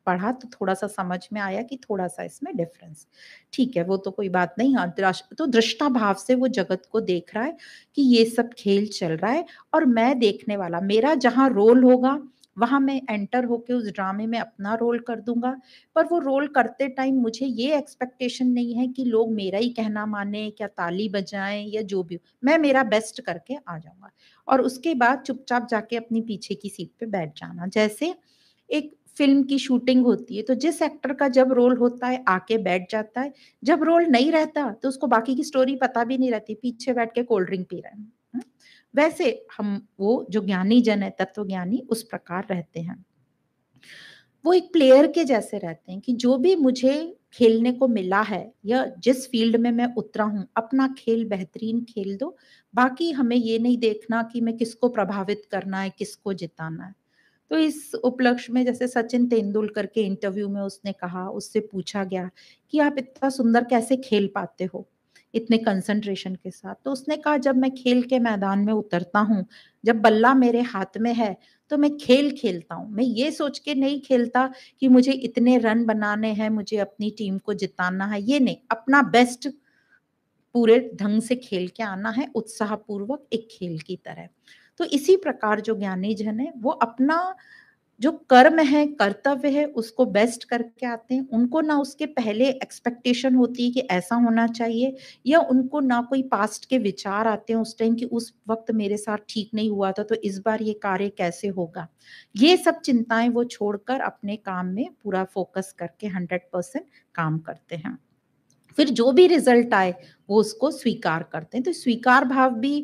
A: पढ़ा तो थोड़ा-सा समझ में आया कि थोड़ा-सा इसमें डिफ़रेंस। ठीक है, वो तो कोई बात नहीं। हाँ, तो दृष्टा भाव से वो जगत को देख रहा है कि ये सब खेल चल रहा है और मैं देखने वाला, मेरा जहाँ रोल होगा वहाँ मैं एंटर होके उस ड्रामे में अपना रोल कर दूँगा। पर वो रोल करते टाइम मुझे ये एक्सपेक्टेशन नहीं है कि लोग मेरा ही कहना मानें, क्या ताली बजाएँ या जो भी हो। मैं मेरा बेस्ट करके आ जाऊँगा और उसके बाद चुपचाप जाके अपनी पीछे की सीट पे बैठ जाना। जैसे एक फ़िल्म की शूटिंग होती है, तो जिस एक्टर का जब रोल होता है आके बैठ जाता है, जब रोल नहीं रहता तो उसको बाकी की स्टोरी पता भी नहीं रहती, पीछे बैठ के कोल्ड ड्रिंक पी रहे हैं। हुँ? वैसे हम वो जो ज्ञानी जन है, तत्वज्ञानी उस प्रकार रहते हैं। वो एक प्लेयर के जैसे रहते हैं कि जो भी मुझे खेलने को मिला है या जिस फ़ील्ड में मैं उतरा हूँ, अपना खेल बेहतरीन खेल दो, बाकी हमें ये नहीं देखना कि मैं किसको प्रभावित करना है, किसको जिताना है। तो इस उपलक्ष्य में जैसे सचिन तेंदुलकर के इंटरव्यू में उसने कहा, उससे पूछा गया कि आप इतना सुंदर कैसे खेल पाते हो, इतने कंसंट्रेशन के साथ? तो उसने कहा जब मैं खेल के मैदान में उतरता हूँ, जब बल्ला मेरे हाथ में है, तो मैं खेल खेलता हूँ। मैं ये सोच के नहीं खेलता कि मुझे इतने रन बनाने हैं, मुझे अपनी टीम को जिताना है, ये नहीं, अपना बेस्ट पूरे ढंग से खेल के आना है, उत्साहपूर्वक एक खेल की तरह। तो इसी प्रकार जो ज्ञानी जन है, वो अपना जो कर्म है, कर्तव्य है, उसको बेस्ट करके आते हैं। उनको ना उसके पहले एक्सपेक्टेशन होती है कि ऐसा होना चाहिए या उनको ना कोई पास्ट के विचार आते हैं उस टाइम कि उस वक़्त मेरे साथ ठीक नहीं हुआ था, तो इस बार ये कार्य कैसे होगा? ये सब चिंताएँ वो छोड़कर अपने काम में पूरा फ़ोकस करके 100% काम करते हैं। फिर जो भी रिज़ल्ट आए, वो उसको स्वीकार करते हैं। तो स्वीकार भाव भी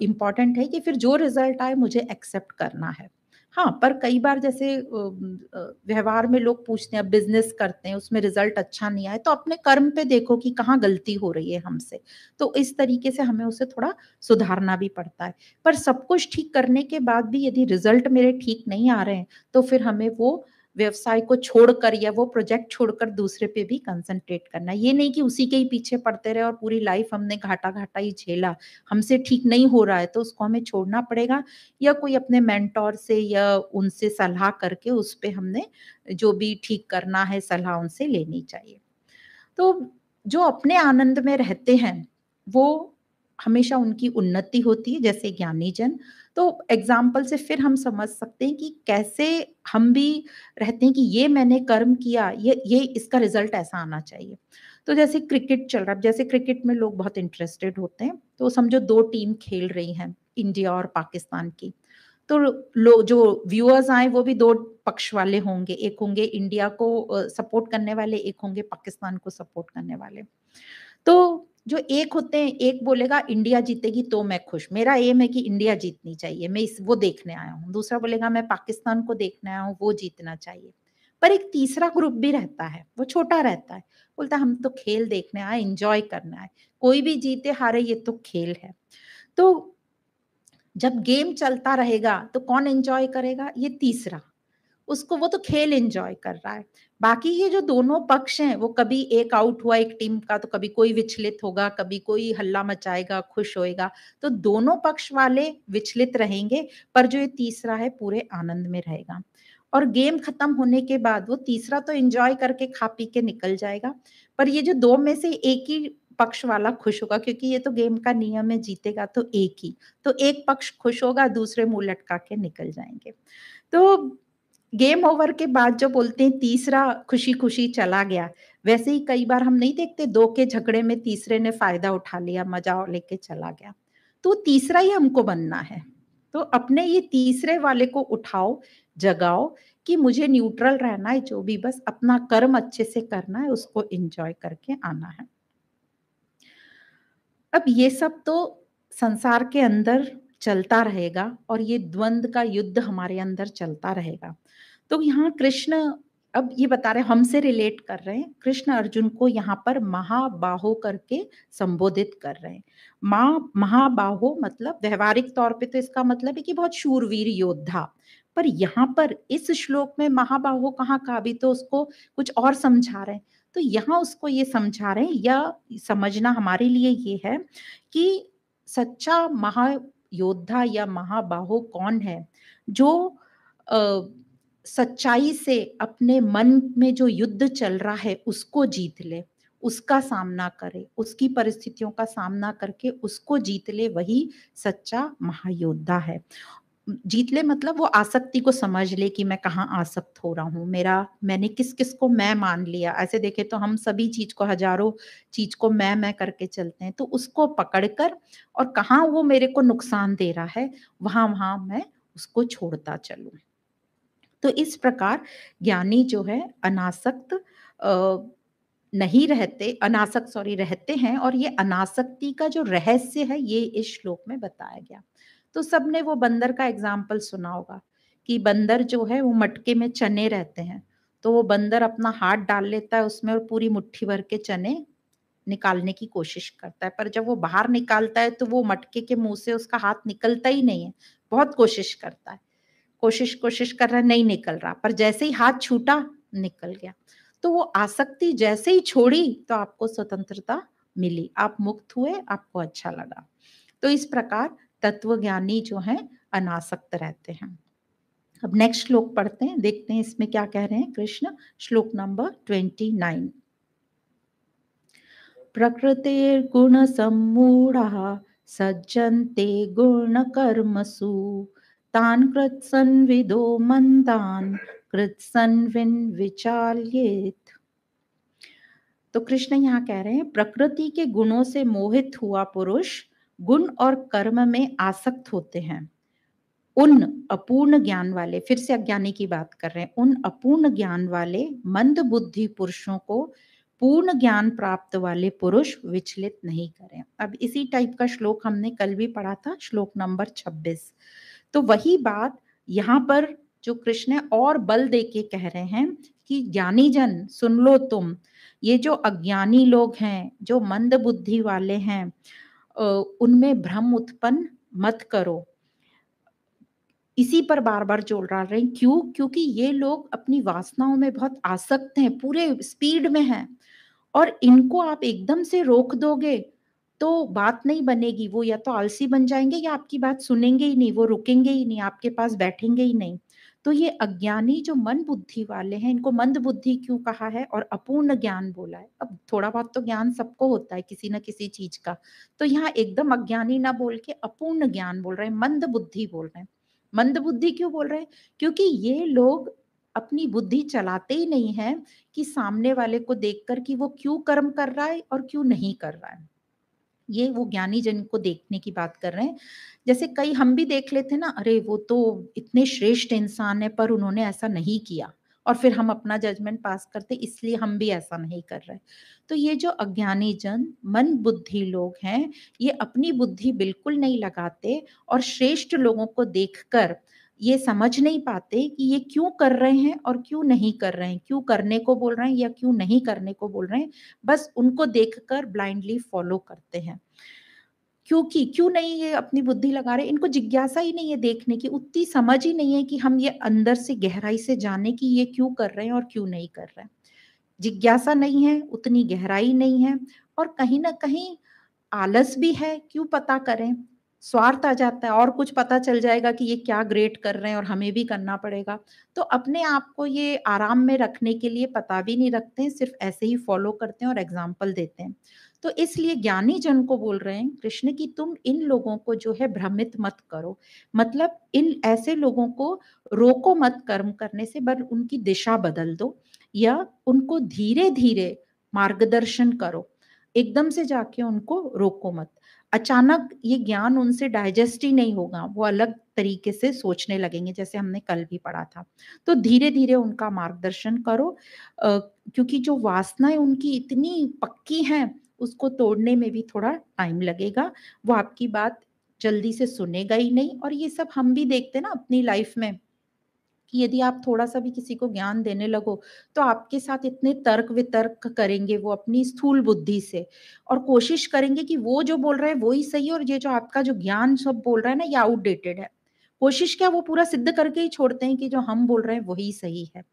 A: इम्पोर्टेंट है कि फिर जो रिज़ल्ट आए मुझे एक्सेप्ट करना है। हाँ, पर कई बार जैसे व्यवहार में लोग पूछते हैं, अब बिज़नेस करते हैं, उसमें रिज़ल्ट अच्छा नहीं आया, तो अपने कर्म पे देखो कि कहाँ गलती हो रही है हमसे। तो इस तरीके से हमें उसे थोड़ा सुधारना भी पड़ता है। पर सब कुछ ठीक करने के बाद भी यदि रिज़ल्ट मेरे ठीक नहीं आ रहे हैं, तो फिर हमें वो व्यवसाय को छोड़कर या वो प्रोजेक्ट छोड़कर दूसरे पे भी कंसंट्रेट करना है। ये नहीं कि उसी के ही पीछे पड़ते रहे और पूरी लाइफ हमने घाटा-घाटा ही झेला, हमसे ठीक नहीं हो रहा है तो उसको हमें छोड़ना पड़ेगा या कोई अपने मेंटर से या उनसे सलाह करके उस पे हमने जो भी ठीक करना है सलाह उनसे लेनी चाहिए। तो जो अपने आनंद में रहते हैं, वो हमेशा उनकी उन्नति होती है, जैसे ज्ञानी जन। तो एग्ज़ाम्पल से फिर हम समझ सकते हैं कि कैसे हम भी रहते हैं कि ये मैंने कर्म किया, ये इसका रिज़ल्ट ऐसा आना चाहिए। तो जैसे क्रिकेट चल रहा है, जैसे क्रिकेट में लोग बहुत इंटरेस्टेड होते हैं, तो समझो 2 टीम खेल रही हैं, इंडिया और पाकिस्तान की। तो जो व्यूअर्स आए वो भी 2 पक्ष वाले होंगे, एक होंगे इंडिया को सपोर्ट करने वाले, एक होंगे पाकिस्तान को सपोर्ट करने वाले। तो जो एक होते हैं, एक बोलेगा इंडिया जीतेगी तो मैं खुश, मेरा एम है कि इंडिया जीतनी चाहिए, मैं इस वो देखने आया हूँ। दूसरा बोलेगा मैं पाकिस्तान को देखने आया हूँ, वो जीतना चाहिए। पर एक तीसरा ग्रुप भी रहता है, वो छोटा रहता है, बोलता है हम तो खेल देखने आए, एन्जॉय करना है, कोई भी जीते-हारे ये तो खेल है। तो जब गेम चलता रहेगा तो कौन एन्जॉय करेगा? ये तीसरा। उसको वो तो खेल एन्जॉय कर रहा है। बाकी ये जो दोनों पक्ष हैं, वो कभी एक आउट हुआ एक टीम का तो कभी कोई विचलित होगा, कभी कोई हल्ला मचाएगा, खुश होएगा। तो दोनों पक्ष वाले विचलित रहेंगे, पर जो ये तीसरा है पूरे आनंद में रहेगा। और गेम खत्म होने के बाद वो तीसरा तो एन्जॉय करके खा-पी के निकल जाएगा, पर ये जो 2 में से एक ही पक्ष वाला खुश होगा क्योंकि ये तो गेम का नियम है, जीतेगा तो एक ही। तो एक पक्ष खुश होगा, दूसरे मुँह लटका के निकल जाएँगे। तो गेम ओवर के बाद जो बोलते हैं तीसरा खुशी-खुशी चला गया, वैसे ही कई बार हम नहीं देखते 2 के झगड़े में तीसरे ने फ़ायदा उठा लिया, मज़ा लेके चला गया। तो तीसरा ही हमको बनना है। तो अपने ये तीसरे वाले को उठाओ, जगाओ कि मुझे न्यूट्रल रहना है जो भी बस अपना कर्म अच्छे से करना है, उसको एन्जॉय करके आना है। अब ये सब तो संसार के अंदर चलता रहेगा और ये द्वंद का युद्ध हमारे अंदर चलता रहेगा। तो यहाँ कृष्ण अब ये बता रहे हैं, हमसे रिलेट कर रहे हैं। कृष्ण अर्जुन को यहाँ पर महाबाहो करके संबोधित कर रहे हैं। महाबाहो मतलब व्यावहारिक तौर पे तो इसका मतलब है कि बहुत शूरवीर योद्धा। पर यहाँ पर इस श्लोक में महाबाहो कहाँ का, अभी तो उसको कुछ और समझा रहे हैं। तो यहाँ उसको ये समझा रहे हैं, या समझना हमारे लिए ये है कि सच्चा महायोद्धा या महाबाहो कौन है, जो सच्चाई से अपने मन में जो युद्ध चल रहा है उसको जीत ले, उसका सामना करे, उसकी परिस्थितियों का सामना करके उसको जीत ले, वही सच्चा महायोद्धा है। जीत ले मतलब वो आसक्ति को समझ ले कि मैं कहाँ आसक्त हो रहा हूँ, मैंने किस किस को मैं मान लिया। ऐसे देखे तो हम सभी चीज को, हजारों चीज को मैं करके चलते हैं, तो उसको पकड़कर और कहाँ वो मेरे को नुकसान दे रहा है, वहां वहां मैं उसको छोड़ता चलूं। तो इस प्रकार ज्ञानी जो है अनासक्त नहीं रहते, अनासक्त सॉरी रहते हैं, और ये अनासक्ति का जो रहस्य है ये इस श्लोक में बताया गया। तो सबने वो बंदर का एग्जाम्पल सुना होगा कि बंदर जो है वो मटके में चने रहते हैं, तो वो बंदर अपना हाथ डाल लेता है उसमें और पूरी मुट्ठी भर के चने निकालने की कोशिश करता है, पर जब वो बाहर निकालता है तो वो मटके के मुंह से उसका हाथ निकलता ही नहीं है। बहुत कोशिश करता है, कोशिश कर रहा है, नहीं निकल रहा, पर जैसे ही हाथ छूटा निकल गया। तो वो आसक्ति जैसे ही छोड़ी तो आपको स्वतंत्रता मिली, आप मुक्त हुए, आपको अच्छा लगा। तो इस प्रकार तत्वज्ञानी जो है अनासक्त रहते हैं। अब नेक्स्ट श्लोक पढ़ते हैं, देखते हैं इसमें क्या कह रहे हैं कृष्ण। श्लोक नंबर 29। प्रकृतिर्गुण सम्मूढ़ः सज्जन्ते गुणकर्मसु तान् कृत्सन्विदो मन्दान् कृत्सन्विन् विचाल्येत्। तो कृष्ण यहाँ कह रहे हैं, प्रकृति के गुणों से मोहित हुआ पुरुष गुण और कर्म में आसक्त होते हैं। उन अपूर्ण ज्ञान वाले, फिर से अज्ञानी की बात कर रहे हैं, उन अपूर्ण ज्ञान वाले मंद बुद्धि पुरुषों को पूर्ण ज्ञान प्राप्त वाले पुरुष विचलित नहीं करें। अब इसी टाइप का श्लोक हमने कल भी पढ़ा था, श्लोक नंबर 26। तो वही बात यहाँ पर जो कृष्ण है और बल दे के कह रहे हैं कि ज्ञानी जन सुन लो तुम, ये जो अज्ञानी लोग हैं, जो मंद बुद्धि वाले हैं, उनमें भ्रम उत्पन्न मत करो। इसी पर बार बार जोड़ रहा रहे, क्यों? क्योंकि ये लोग अपनी वासनाओं में बहुत आसक्त हैं, पूरे स्पीड में हैं, और इनको आप एकदम से रोक दोगे तो बात नहीं बनेगी। वो या तो आलसी बन जाएंगे या आपकी बात सुनेंगे ही नहीं, वो रुकेंगे ही नहीं, आपके पास बैठेंगे ही नहीं। तो ये अज्ञानी जो मन बुद्धि वाले हैं, इनको मंद बुद्धि क्यों कहा है और अपूर्ण ज्ञान बोला है? अब थोड़ा बहुत तो ज्ञान सबको होता है किसी न किसी चीज का, तो यहाँ एकदम अज्ञानी ना बोल के अपूर्ण ज्ञान बोल रहे हैं, मंद बुद्धि बोल रहे हैं। मंद बुद्धि क्यों बोल रहे हैं? क्योंकि ये लोग अपनी बुद्धि चलाते ही नहीं है कि सामने वाले को देखकर कि वो क्यों कर्म कर रहा है और क्यों नहीं कर रहा है। ये वो ज्ञानी जन को देखने की बात कर रहे हैं। जैसे कई हम भी देख लेते हैं ना, अरे वो तो इतने श्रेष्ठ इंसान है पर उन्होंने ऐसा नहीं किया, और फिर हम अपना जजमेंट पास करते, इसलिए हम भी ऐसा नहीं कर रहे। तो ये जो अज्ञानी जन मन बुद्धि लोग हैं, ये अपनी बुद्धि बिल्कुल नहीं लगाते और श्रेष्ठ लोगों को देखकर ये समझ नहीं पाते कि ये क्यों कर रहे हैं और क्यों नहीं कर रहे हैं, क्यों करने को बोल रहे हैं या क्यों नहीं करने को बोल रहे हैं। बस उनको देखकर ब्लाइंडली फॉलो करते हैं। क्योंकि क्यों नहीं ये अपनी बुद्धि लगा रहे, इनको जिज्ञासा ही नहीं है देखने की, उतनी समझ ही नहीं है कि हम ये अंदर से गहराई से जाने कि ये क्यों कर रहे हैं और क्यों नहीं कर रहे हैं। जिज्ञासा नहीं है, उतनी गहराई नहीं है, और कहीं ना कहीं आलस भी है, क्यों पता करें। स्वार्थ आ जाता है, और कुछ पता चल जाएगा कि ये क्या ग्रेट कर रहे हैं और हमें भी करना पड़ेगा। तो अपने आप को ये आराम में रखने के लिए पता भी नहीं रखते हैं, सिर्फ ऐसे ही फॉलो करते हैं और एग्जाम्पल देते हैं। तो इसलिए ज्ञानी जन को बोल रहे हैं कृष्ण कि तुम इन लोगों को जो है भ्रमित मत करो, मतलब इन ऐसे लोगों को रोको मत कर्म करने से, पर उनकी दिशा बदल दो, या उनको धीरे धीरे मार्गदर्शन करो, एकदम से जाके उनको रोको मत। अचानक ये ज्ञान उनसे डाइजेस्ट ही नहीं होगा, वो अलग तरीके से सोचने लगेंगे, जैसे हमने कल भी पढ़ा था। तो धीरे धीरे उनका मार्गदर्शन करो, क्योंकि जो वासनाएं उनकी इतनी पक्की हैं, उसको तोड़ने में भी थोड़ा टाइम लगेगा। वो आपकी बात जल्दी से सुनेगा ही नहीं, और ये सब हम भी देखते हैं ना अपनी लाइफ में, कि यदि आप थोड़ा-सा भी किसी को ज्ञान देने लगो, तो आपके साथ इतने तर्क-वितर्क करेंगे वो अपनी स्थूल बुद्धि से, और कोशिश करेंगे कि वो जो बोल रहे हैं वो ही सही है, और ये जो आपका जो ज्ञान सब बोल रहा है ना, ये आउटडेटेड है। कोशिश क्या, वो पूरा सिद्ध करके ही छोड़ते हैं कि जो हम बोल रहे हैं वही सही है।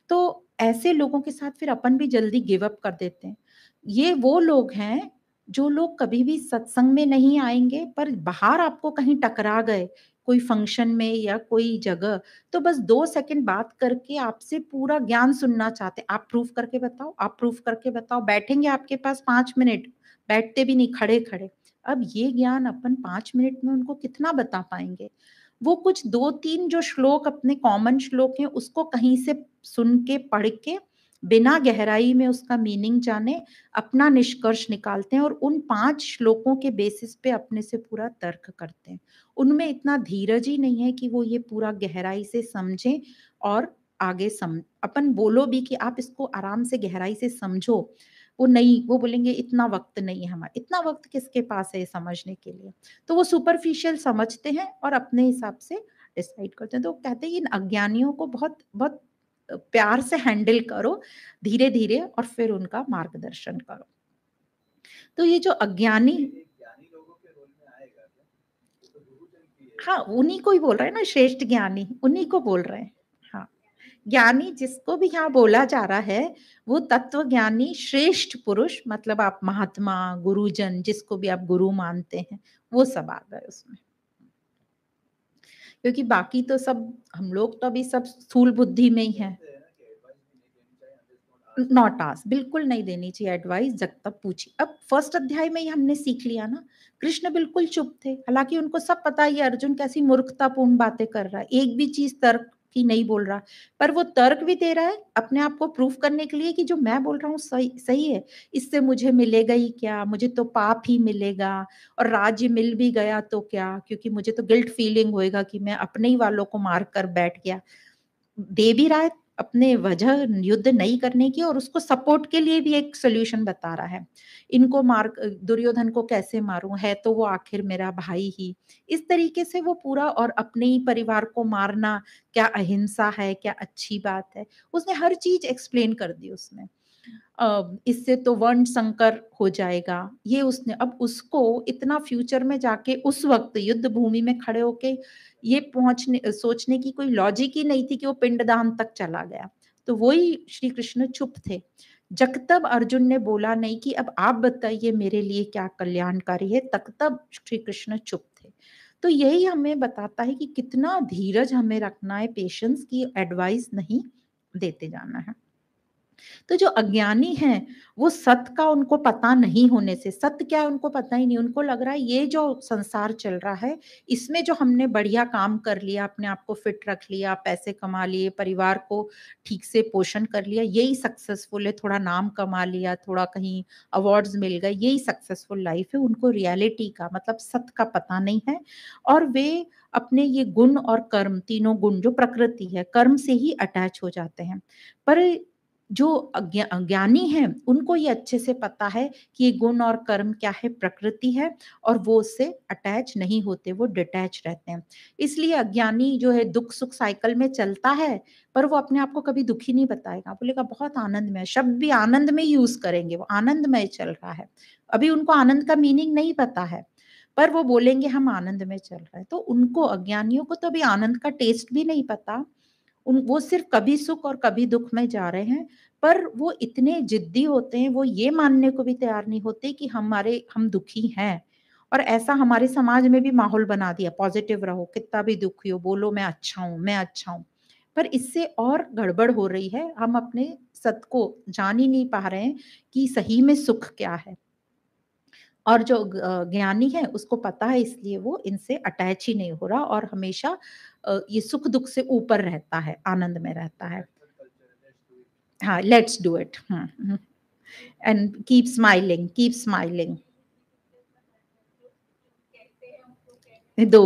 A: तो ऐसे लोगों के साथ फिर अपन भी जल्दी गिव अप कर देते हैं। ये वो लोग हैं, जो लोग कभी भी सत्संग में नहीं आएँगे, पर बाहर आपको कहीं टकरा गए, कोई फंक्शन में या कोई जगह, तो बस 2 सेकंड बात करके आपसे पूरा ज्ञान सुनना चाहते हैं। आप प्रूफ करके बताओ, आप प्रूफ करके बताओ, बैठेंगे आपके पास 5 मिनट, बैठते भी नहीं, खड़े-खड़े। अब ये ज्ञान अपन 5 मिनट में उनको कितना बता पाएँगे? वो कुछ 2-3 जो श्लोक अपने कॉमन श्लोक हैं, उसको कहीं से सुन के, पढ़ के, बिना गहराई में उसका मीनिंग जाने, अपना निष्कर्ष निकालते हैं, और उन 5 श्लोकों के बेसिस पे अपने से पूरा तर्क करते हैं। उनमें इतना धीरज ही नहीं है कि वो ये पूरा गहराई से समझें और आगे अपन बोलो भी कि आप इसको आराम से गहराई से समझो, वो नहीं, वो बोलेंगे इतना वक़्त नहीं है हमारे, इतना वक़्त किसके पास है ये समझने के लिए? तो वो सुपरफिशियल समझते हैं और अपने हिसाब से डिसाइड करते हैं। तो कहते हैं इन अज्ञानियों को बहुत बहुत प्यार से हैंडल करो, धीरे-धीरे, और फिर उनका मार्गदर्शन करो। तो ये जो अज्ञानी, हाँ, उन्हीं को ही बोल रहे हैं ना, श्रेष्ठ ज्ञानी, उन्हीं को बोल रहे हैं। हाँ, ज्ञानी जिसको भी यहाँ बोला जा रहा है, वो तत्वज्ञानी श्रेष्ठ पुरुष, मतलब आप महात्मा, गुरुजन, जिसको भी आप गुरु मानते हैं, वो सब आ गए उसमें। क्योंकि बाकी तो सब हम लोग तो अभी सब स्थूल बुद्धि में ही हैं। नॉट आस्क, बिल्कुल नहीं देनी चाहिए एडवाइस जब तक पूछी। अब फर्स्ट अध्याय में ही हमने सीख लिया ना, कृष्ण बिल्कुल चुप थे, हालाँकि उनको सब पता है ये अर्जुन कैसी मूर्खतापूर्ण बातें कर रहा है, एक भी चीज़ तर्क की नहीं बोल रहा, पर वो तर्क भी दे रहा है अपने आप को प्रूफ करने के लिए कि जो मैं बोल रहा हूँ सही सही है, इससे मुझे मिलेगा ही क्या? मुझे तो पाप ही मिलेगा, और राज्य मिल भी गया तो क्या? क्योंकि मुझे तो गिल्ट फीलिंग होएगा कि मैं अपने ही वालों को मार कर बैठ गया। दे भी रहा है अपने वजह युद्ध नहीं करने की, और उसको सपोर्ट के लिए भी एक सॉल्यूशन बता रहा है। इनको दुर्योधन को कैसे मारूँ? है तो वो आखिर मेरा भाई ही। इस तरीके से वो पूरा, और अपने ही परिवार को मारना क्या अहिंसा है, क्या अच्छी बात है? उसने हर चीज़ एक्सप्लेन कर दी उसमें। इससे तो वर्ण संकर हो जाएगा। ये उसने, अब उसको इतना फ्यूचर में जाके उस वक़्त युद्ध भूमि में खड़े होके ये सोचने की कोई लॉजिक ही नहीं थी कि वो पिंडदान तक चला गया। तो वही श्री कृष्ण चुप थे। जब तक अर्जुन ने बोला नहीं कि अब आप बताइए मेरे लिए क्या कल्याणकारी है, तब तक श्री कृष्ण चुप थे। तो यही हमें बताता है कि कितना धीरज हमें रखना है, पेशेंस की एडवाइस नहीं देते जाना है। तो जो अज्ञानी हैं, वो सत्य का उनको पता नहीं होने से, सत्य क्या है उनको पता ही नहीं, उनको लग रहा है ये जो संसार चल रहा है, इसमें जो हमने बढ़िया काम कर लिया, अपने आप को फिट रख लिया, पैसे कमा लिए, परिवार को ठीक से पोषण कर लिया, यही सक्सेसफुल है, थोड़ा नाम कमा लिया, थोड़ा कहीं अवार्ड्स मिल गए, यही सक्सेसफुल लाइफ है। उनको रियलिटी का मतलब सत्य का पता नहीं है, और वे अपने ये गुण और कर्म, तीनों गुण जो प्रकृति है, कर्म से ही अटैच हो जाते हैं। पर जो ज्ञानी हैं, उनको ये अच्छे से पता है कि ये गुण और कर्म क्या है, प्रकृति है, और वो उससे अटैच नहीं होते, वो डिटैच रहते हैं। इसलिए अज्ञानी जो है दुख-सुख साइकिल में चलता है, पर वो अपने आप को कभी दुखी नहीं बताएगा, बोलेगा बहुत आनंदमय, शब्द भी आनंद में यूज़ करेंगे, वो आनंदमय चल रहा है। अभी उनको आनंद का मीनिंग नहीं पता है, पर वो बोलेंगे हम आनंद में चल रहे हैं। तो उनको, अज्ञानियों को तो अभी आनंद का टेस्ट भी नहीं पता, उन वो सिर्फ़ कभी सुख और कभी दुःख में जा रहे हैं, पर वो इतने ज़िद्दी होते हैं, वो ये मानने को भी तैयार नहीं होते कि हम दुखी हैं, और ऐसा हमारे समाज में भी माहौल बना दिया, पॉज़िटिव रहो, कितना भी दुखी हो, बोलो मैं अच्छा हूँ, मैं अच्छा हूँ। पर इससे और गड़बड़ हो रही है, हम अपने सत्य को जान ही नहीं पा रहे हैं कि सही में सुख क्या है। और जो ज्ञानी है उसको पता है, इसलिए वो इनसे अटैच ही नहीं हो रहा, और हमेशा ये सुख-दुःख से ऊपर रहता है, आनंद में रहता है। हाँ, let's do it. Hmm, hmm. And keep smiling. 2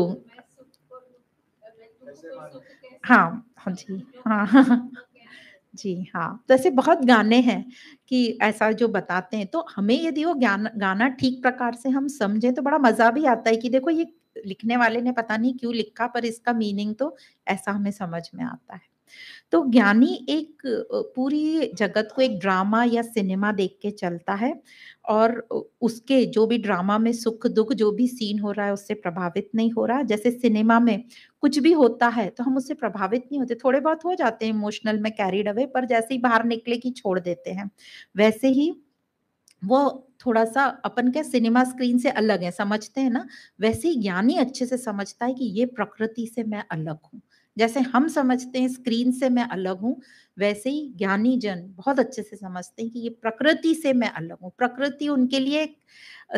A: हाँ, हाँ जी। हाँ, हाँ, हाँ। जी, हाँ। तो ऐसे बहुत गाने हैं कि ऐसा जो बताते हैं, तो हमें यदि वो गाना ठीक प्रकार से हम समझें तो बड़ा मज़ा भी आता है कि देखो ये लिखने वाले ने पता नहीं क्यों लिखा, पर इसका मीनिंग तो ऐसा हमें समझ में आता है। तो ज्ञानी एक पूरी जगत को एक ड्रामा या सिनेमा देख के चलता है और उसके जो भी ड्रामा में सुख-दुःख जो भी सीन हो रहा है उससे प्रभावित नहीं हो रहा। जैसे सिनेमा में कुछ भी होता है तो हम उससे प्रभावित नहीं होते, थोड़े बहुत हो जाते हैं इमोशनल में कैरिड अवे, पर जैसे ही बाहर निकले कि छोड़ देते हैं। वैसे ही वो थोड़ा-सा अपन क्या सिनेमा स्क्रीन से अलग है, समझते हैं ना? वैसे ही ज्ञानी अच्छे से समझता है कि ये प्रकृति से मैं अलग हूँ। जैसे हम समझते हैं स्क्रीन से मैं अलग हूँ, वैसे ही ज्ञानी जन बहुत अच्छे से समझते हैं कि ये प्रकृति से मैं अलग हूँ। प्रकृति उनके लिए एक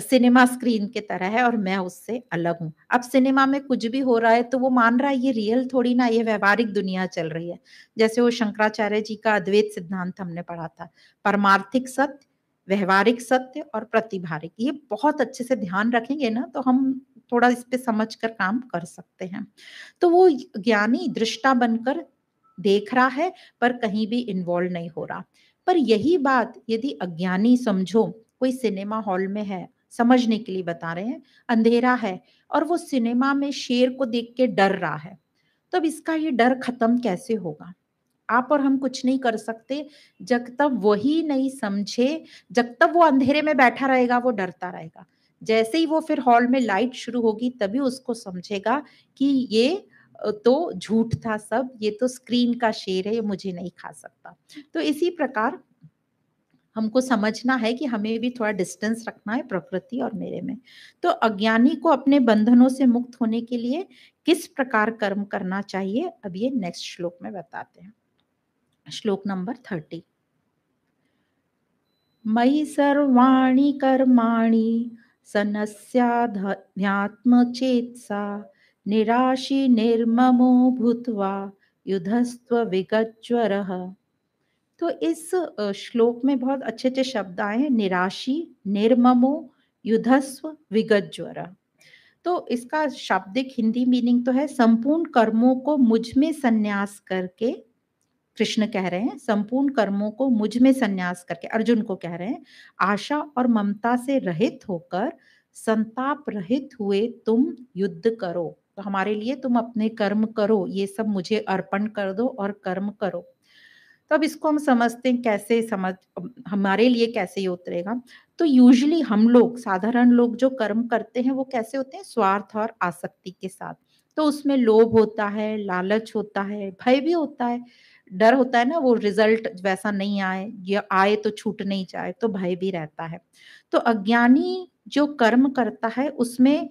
A: सिनेमा स्क्रीन की तरह है और मैं उससे अलग हूँ। अब सिनेमा में कुछ भी हो रहा है तो वो मान रहा है ये रियल थोड़ी ना, ये व्यावहारिक दुनिया चल रही है। जैसे वो शंकराचार्य जी का अद्वैत सिद्धांत हमने पढ़ा था। पारमार्थिक सत्य, व्यावहारिक सत्य और प्रतिभारिक, ये बहुत अच्छे से ध्यान रखेंगे ना तो हम थोड़ा इस पे समझ कर काम कर सकते हैं। तो वो ज्ञानी दृष्टा बनकर देख रहा है पर कहीं भी इन्वॉल्व नहीं हो रहा। पर यही बात यदि अज्ञानी समझो, कोई सिनेमा हॉल में है, समझने के लिए बता रहे हैं, अंधेरा है और वो सिनेमा में शेर को देख के डर रहा है, तब इसका ये डर खत्म कैसे होगा? आप और हम कुछ नहीं कर सकते, जब तक वही नहीं समझे, जब तक वो अंधेरे में बैठा रहेगा, वो डरता रहेगा। जैसे ही वो फिर हॉल में लाइट शुरू होगी, तभी उसको समझेगा कि ये तो झूठ था सब, ये तो स्क्रीन का शेर है, ये मुझे नहीं खा सकता। तो इसी प्रकार हमको समझना है कि हमें भी थोड़ा डिस्टेंस रखना है प्रकृति और मेरे में। तो अज्ञानी को अपने बंधनों से मुक्त होने के लिए किस प्रकार कर्म करना चाहिए, अब ये नेक्स्ट श्लोक में बताते हैं। श्लोक नंबर 30। मयि सर्वाणि कर्माणि सन्न्यस्याध्यात्मचेतसा निराशी निर्ममो भूत्वा युधस्त्व विगज्वरः। तो इस श्लोक में बहुत अच्छे-अच्छे शब्द आए हैं, निराशी, निर्ममो, युधस्व, विगज्वरः। तो इसका शाब्दिक हिंदी मीनिंग तो है संपूर्ण कर्मों को मुझ में संन्यास करके, कृष्ण कह रहे हैं संपूर्ण कर्मों को मुझ में संन्यास करके, अर्जुन को कह रहे हैं, आशा और ममता से रहित होकर संताप रहित हुए तुम युद्ध करो। तो हमारे लिए तुम अपने कर्म करो, ये सब मुझे अर्पण कर दो और कर्म करो। तो अब इसको हम समझते हैं कैसे हमारे लिए कैसे ये उतरेगा। तो यूजुअली हम लोग साधारण लोग जो कर्म करते हैं वो कैसे होते हैं, स्वार्थ और आसक्ति के साथ। तो उसमें लोभ होता है, लालच होता है, भय भी होता है, डर होता है ना वो रिजल्ट वैसा नहीं आए या आए तो छूट नहीं जाए, तो भय भी रहता है। तो अज्ञानी जो कर्म करता है उसमें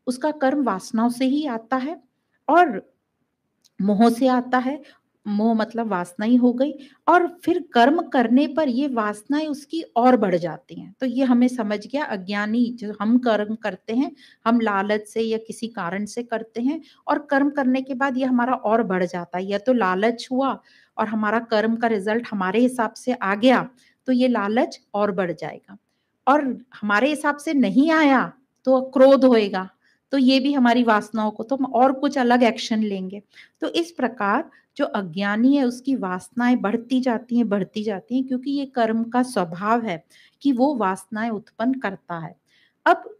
A: उसका कर्म वासनाओं से ही आता है और मोह से आता है। मोह मतलब वासना ही हो गई और फिर कर्म करने पर ये वासनाएँ उसकी और बढ़ जाती हैं। तो ये हमें समझ गया अज्ञानी जो हम कर्म करते हैं, हम लालच से या किसी कारण से करते हैं और कर्म करने के बाद ये हमारा और बढ़ जाता है। या तो लालच हुआ और हमारा कर्म का रिज़ल्ट हमारे हिसाब से आ गया, तो ये लालच और बढ़ जाएगा। और हमारे हिसाब से नहीं आया, तो क्रोध होएगा, तो ये भी हमारी वासनाओं को तो हम और कुछ अलग एक्शन लेंगे। तो इस प्रकार जो अज्ञानी है उसकी वासनाएँ बढ़ती जाती हैं क्योंकि ये कर्म का स्वभाव है कि वो वासनाएँ उत्पन्न करता है। अब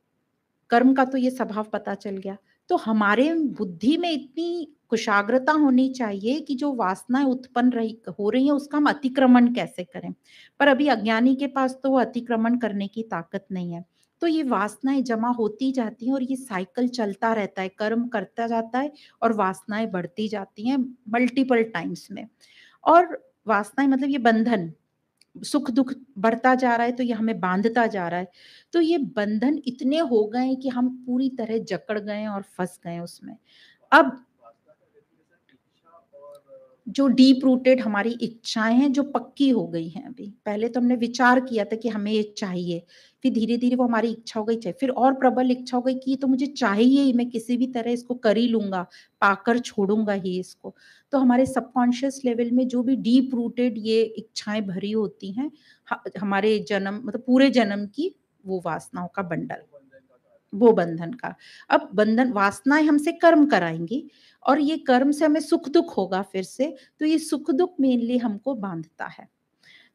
A: कर्म का तो ये स्वभाव पता चल गया, तो हमारे बुद्धि में इतनी कुशाग्रता होनी चाहिए कि जो वासनाएँ उत्पन्न हो रही हैं उसका हम अतिक्रमण कैसे करें? पर अभी अज्ञानी के पास तो वो अतिक्रमण करने की ताकत नहीं है। तो ये वासनाएँ जमा होती जाती हैं और ये साइकिल चलता रहता है, कर्म करता जाता है और वासनाएँ बढ़ती जाती हैं मल्टीपल टाइम्स में। और वासनाएँ मतलब ये बंधन, सुख-दुःख बढ़ता जा रहा है तो ये हमें बाँधता जा रहा है। तो ये बंधन इतने हो गए हैं कि हम पूरी तरह जकड़ गए हैं और फँस गए हैं उसमें। अब जो डीप रूटेड हमारी इच्छाएँ हैं, जो पक्की हो गई हैं अभी। पहले तो हमने विचार किया था कि हमें ये चाहिए, फिर धीरे-धीरे वो हमारी इच्छा हो गई फिर और प्रबल इच्छा हो गई कि ये तो मुझे चाहिए ही, मैं किसी भी तरह इसको कर ही लूँगा, पाकर छोड़ूँगा ही इसको। तो हमारे सबकॉन्शियस लेवल में जो भी डीप रूटेड ये इच्छाएँ भरी होती हैं, हमारे जन्म मतलब पूरे जन्म की वो वासनाओं का बंडल। वो बंधन का। अब बंधन वासनाएँ हमसे कर्म कराएँगी और ये कर्म से हमें सुख-दुःख होगा फिर से, तो ये सुख-दुःख मेनली हमको बाँधता है।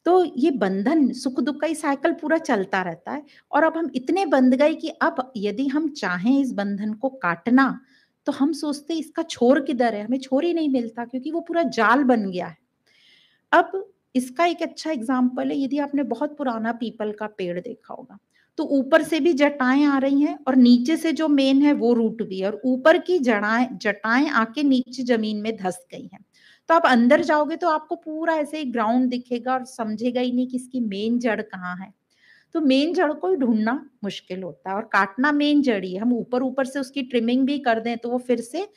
A: तो ये बंधन सुख-दुःख का ये साइकिल पूरा चलता रहता है और अब हम इतने बंध गए कि अब यदि हम चाहें इस बंधन को काटना, तो हम सोचते हैं इसका छोर किधर है? हमें छोर ही नहीं मिलता क्योंकि वो पूरा जाल बन गया है। अब इसका एक अच्छा एग्ज़ाम्पल है, यदि आपने बहुत पुराना पीपल का पेड़ देखा होगा, तो ऊपर से भी जटाएँ आ रही हैं और नीचे से जो मेन है वो रूट भी है और ऊपर की जड़ाएँ जटाएँ आके नीचे ज़मीन में धँस गई हैं। तो आप अंदर जाओगे तो आपको पूरा ऐसे ही ग्राउंड दिखेगा और समझेगा ही नहीं कि इसकी मेन जड़ कहाँ है। तो मेन जड़ को ही ढूँढना मुश्किल होता है और काटना मेन जड़ ही है। हम ऊपर-ऊपर से उसकी ट्रिमिंग भी कर दें तो वो फिर से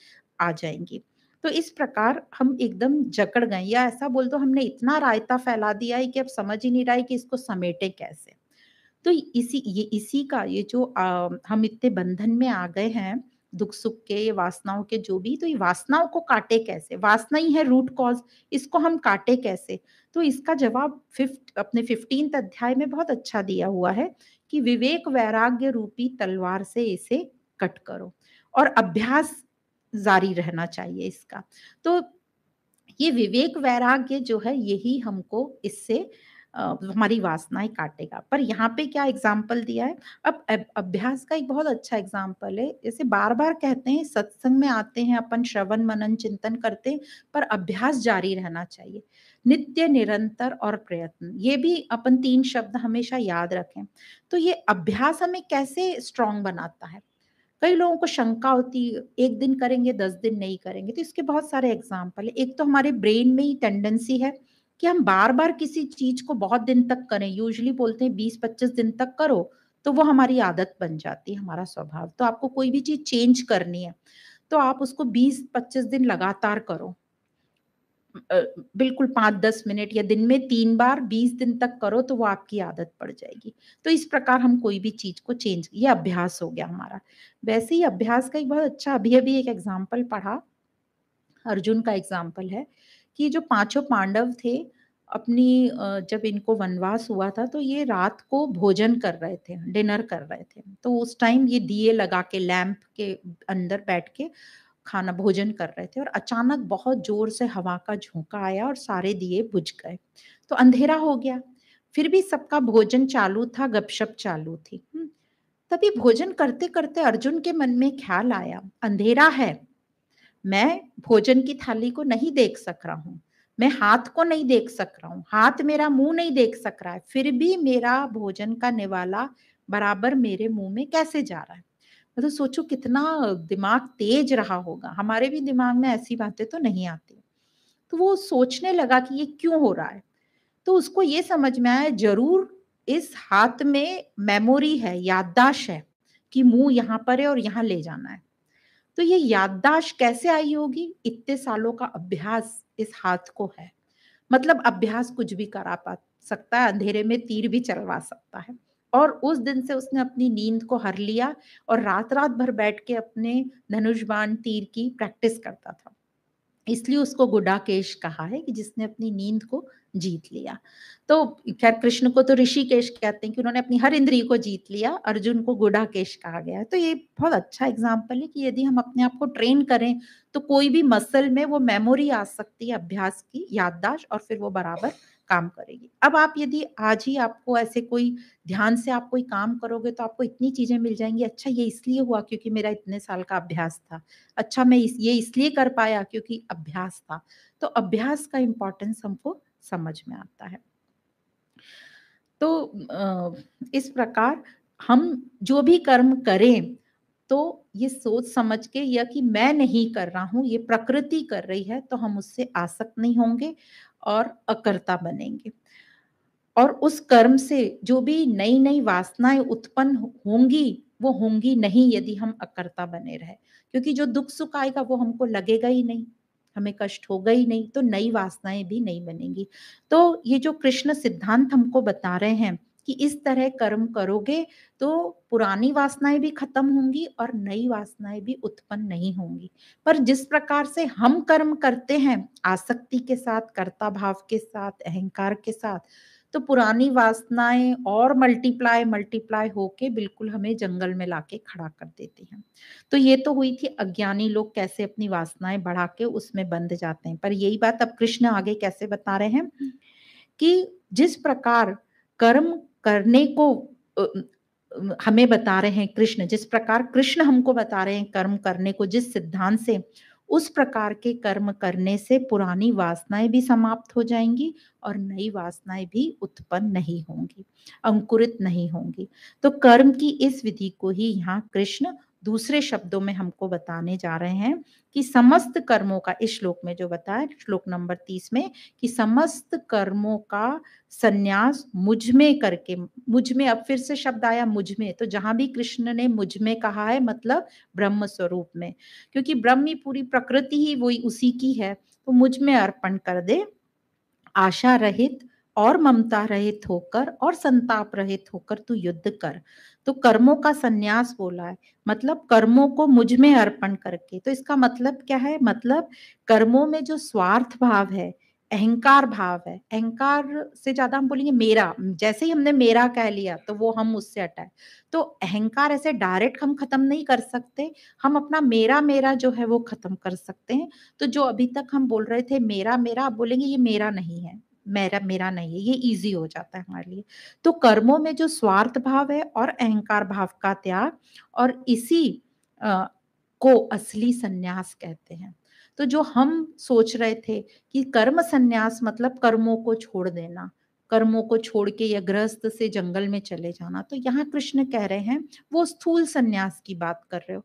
A: आ जाएँगी। तो इस प्रकार हम एकदम जकड़ गए या ऐसा बोल दो हमने इतना रायता फैला दिया है कि अब समझ ही नहीं रहा है कि इसको समेटे कैसे। तो इसी का ये जो हम इतने बंधन में आ गए हैं, दुःख-सुख के, ये वासनाओं के जो भी, तो ये वासनाओं को काटे कैसे? वासना ही है रूट कॉज़, इसको हम काटे कैसे? तो इसका जवाब अपने 15th अध्याय में बहुत अच्छा दिया हुआ है कि विवेक वैराग्य रूपी तलवार से इसे कट करो और अभ्यास जारी रहना चाहिए इसका। तो ये विवेक वैराग्य जो है यही हमको इससे हमारी वासनाएँ काटेगा। पर यहाँ पे क्या एग्ज़ाम्पल दिया है, अब अभ्यास का एक बहुत अच्छा एग्ज़ाम्पल है। जैसे बार-बार कहते हैं सत्संग में आते हैं, अपन श्रवण, मनन, चिंतन करते हैं, पर अभ्यास जारी रहना चाहिए। नित्य, निरंतर और प्रयत्न, ये भी अपन 3 शब्द हमेशा याद रखें। तो ये अभ्यास हमें कैसे स्ट्रॉन्ग बनाता है? कई लोगों को शंका होती है, 1 दिन करेंगे, 10 दिन नहीं करेंगे, तो इसके बहुत सारे एग्ज़ाम्पल हैं। एक तो हमारे ब्रेन में ही टेंडेंसी है कि हम बार-बार किसी चीज़ को बहुत दिन तक करें, यूजुअली बोलते हैं 20-25 दिन तक करो, तो वो हमारी आदत बन जाती है, हमारा स्वभाव। तो आपको कोई भी चीज़ चेंज करनी है, तो आप उसको 20-25 दिन लगातार करो। अ, बिल्कुल 5-10 मिनट या दिन में 3 बार 20 दिन तक करो तो वो आपकी आदत पड़ जाएगी। तो इस प्रकार हम कोई भी चीज़ को चेंज ये अभ्यास हो गया हमारा। वैसे ही अभ्यास का एक बहुत अच्छा अभी-अभी एक एग्ज़ाम्पल पढ़ा, अर्जुन का एग्ज़ाम्पल है कि जो पाँचों पांडव थे अपनी जब इनको वनवास हुआ था तो ये रात को भोजन कर रहे थे, डिनर कर रहे थे। तो उस टाइम ये दिए लगा के लैंप के अंदर बैठ के खाना भोजन कर रहे थे और अचानक बहुत ज़ोर से हवा का झोंका आया और सारे दिए बुझ गए। तो अंधेरा हो गया। फिर भी सबका भोजन चालू था, गपशप चालू थी। तभी भोजन करते-करते अर्जुन के मन में ख़्याल आया, अंधेरा है, मैं भोजन की थाली को नहीं देख सक रहा हूँ, मैं हाथ को नहीं देख सक रहा हूँ, हाथ मेरा मुँह नहीं देख सक रहा है, फिर भी मेरा भोजन का निवाला बराबर मेरे मुँह में कैसे जा रहा है? मतलब सोचो कितना दिमाग तेज रहा होगा, हमारे भी दिमाग में ऐसी बातें तो नहीं आती। तो वो सोचने लगा कि ये क्यों हो रहा है? तो उसको ये समझ में आया ज़रूर इस हाथ में मेमोरी है, याददाश्त है कि मुँह यहाँ पर है और यहाँ ले जाना है। तो ये याददाश्त कैसे आई होगी? इतने सालों का अभ्यास इस हाथ को है। मतलब अभ्यास कुछ भी करा पा सकता है, अंधेरे में तीर भी चलवा सकता है। और उस दिन से उसने अपनी नींद को हर लिया और रात-रात भर बैठ के अपने धनुष बाण तीर की प्रैक्टिस करता था। इसलिए उसको गुडाकेश कहा है कि जिसने अपनी नींद को जीत लिया। तो ख़ैर कृष्ण को तो ऋषिकेश कहते हैं कि उन्होंने अपनी हर इंद्रिय को जीत लिया, अर्जुन को गुडाकेश कहा गया है। तो ये बहुत अच्छा एग्ज़ाम्पल है कि यदि हम अपने आप को ट्रेन करें, तो कोई भी मसल में वो मेमोरी आ सकती है अभ्यास की, याददाश्त और फिर वो बराबर काम करेगी। अब आप यदि आज ही आपको ऐसे कोई ध्यान से आप कोई काम करोगे तो आपको इतनी चीज़ें मिल जाएँगी, अच्छा ये इसलिए हुआ क्योंकि मेरा इतने साल का अभ्यास था। अच्छा मैं ये इसलिए कर पाया क्योंकि अभ्यास था। तो अभ्यास का इम्पोर्टेंस हमको समझ में आता है। तो इस प्रकार हम जो भी कर्म करें, तो ये सोच समझ के या कि मैं नहीं कर रहा हूँ, ये प्रकृति कर रही है, तो हम उससे आसक्त नहीं होंगे और अकर्ता बनेंगे। और उस कर्म से जो भी नई-नई वासनाएँ उत्पन्न होंगी, वो होंगी नहीं यदि हम अकर्ता बने रहे। क्योंकि जो दुःख-सुख आएगा वो हमको लगेगा ही नहीं, हमें कष्ट होगा ही नहीं, तो नई वासनाएँ भी नहीं बनेंगी। तो ये जो कृष्ण सिद्धांत हमको बता रहे हैं कि इस तरह कर्म करोगे तो पुरानी वासनाएँ भी खत्म होंगी और नई वासनाएँ भी उत्पन्न नहीं होंगी। पर जिस प्रकार से हम कर्म करते हैं, आसक्ति के साथ, कर्ता भाव के साथ, अहंकार के साथ, तो पुरानी वासनाएं और मल्टीप्लाई मल्टीप्लाई होके बिल्कुल हमें जंगल में लाके खड़ा कर देती हैं। तो ये तो हुई थी अज्ञानी लोग कैसे अपनी वासनाएं बढ़ा के उसमें बंध जाते हैं, पर यही बात अब कृष्ण आगे कैसे बता रहे हैं कि जिस प्रकार कर्म करने को हमें बता रहे हैं कृष्ण, जिस प्रकार कृष्ण हमको बता रहे हैं कर्म करने को जिस सिद्धांत से, उस प्रकार के कर्म करने से पुरानी वासनाएं भी समाप्त हो जाएंगी और नई वासनाएं भी उत्पन्न नहीं होंगी, अंकुरित नहीं होंगी। तो कर्म की इस विधि को ही यहाँ कृष्ण दूसरे शब्दों में हमको बताने जा रहे हैं कि समस्त कर्मों का, इस श्लोक में जो बताया श्लोक नंबर 30 में, कि समस्त कर्मों का संन्यास मुझ में करके, मुझ में, अब फिर से शब्द आया मुझ में, तो जहां भी कृष्ण ने मुझ में कहा है मतलब ब्रह्म स्वरूप में, क्योंकि ब्रह्म ही पूरी प्रकृति ही वही उसी की है, तो मुझ में अर्पण कर दे, आशा रहित और ममता रहित होकर और संताप रहित होकर तू युद्ध कर। तो कर्मों का संन्यास बोला है, मतलब कर्मों को मुझ में अर्पण करके। तो इसका मतलब क्या है, मतलब कर्मों में जो स्वार्थ भाव है, अहंकार भाव है, अहंकार से ज्यादा हम बोलेंगे मेरा, जैसे ही हमने मेरा कह लिया तो वो हम उससे हटाए। तो अहंकार ऐसे डायरेक्ट हम खत्म नहीं कर सकते, हम अपना मेरा मेरा जो है वो खत्म कर सकते हैं। तो जो अभी तक हम बोल रहे थे मेरा मेरा, आप बोलेंगे ये मेरा नहीं है, मेरा मेरा नहीं है, ये इजी हो जाता है हमारे लिए। तो कर्मों में जो स्वार्थ भाव है और अहंकार भाव का त्याग, और इसी अ, को असली संन्यास कहते हैं। तो जो हम सोच रहे थे कि कर्म संन्यास मतलब कर्मों को छोड़ देना, कर्मों को छोड़ के या गृहस्थ से जंगल में चले जाना, तो यहाँ कृष्ण कह रहे हैं वो स्थूल संन्यास की बात कर रहे हो।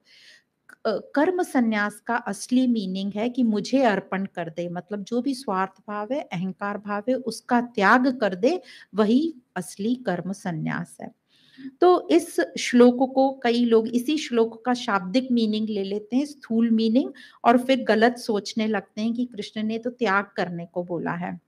A: कर्म संन्यास का असली मीनिंग है कि मुझे अर्पण कर दे, मतलब जो भी स्वार्थ भाव है, अहंकार भाव है, उसका त्याग कर दे, वही असली कर्म संन्यास है। तो इस श्लोक को कई लोग इसी श्लोक का शाब्दिक मीनिंग ले लेते हैं, स्थूल मीनिंग, और फिर गलत सोचने लगते हैं कि कृष्ण ने तो त्याग करने को बोला है।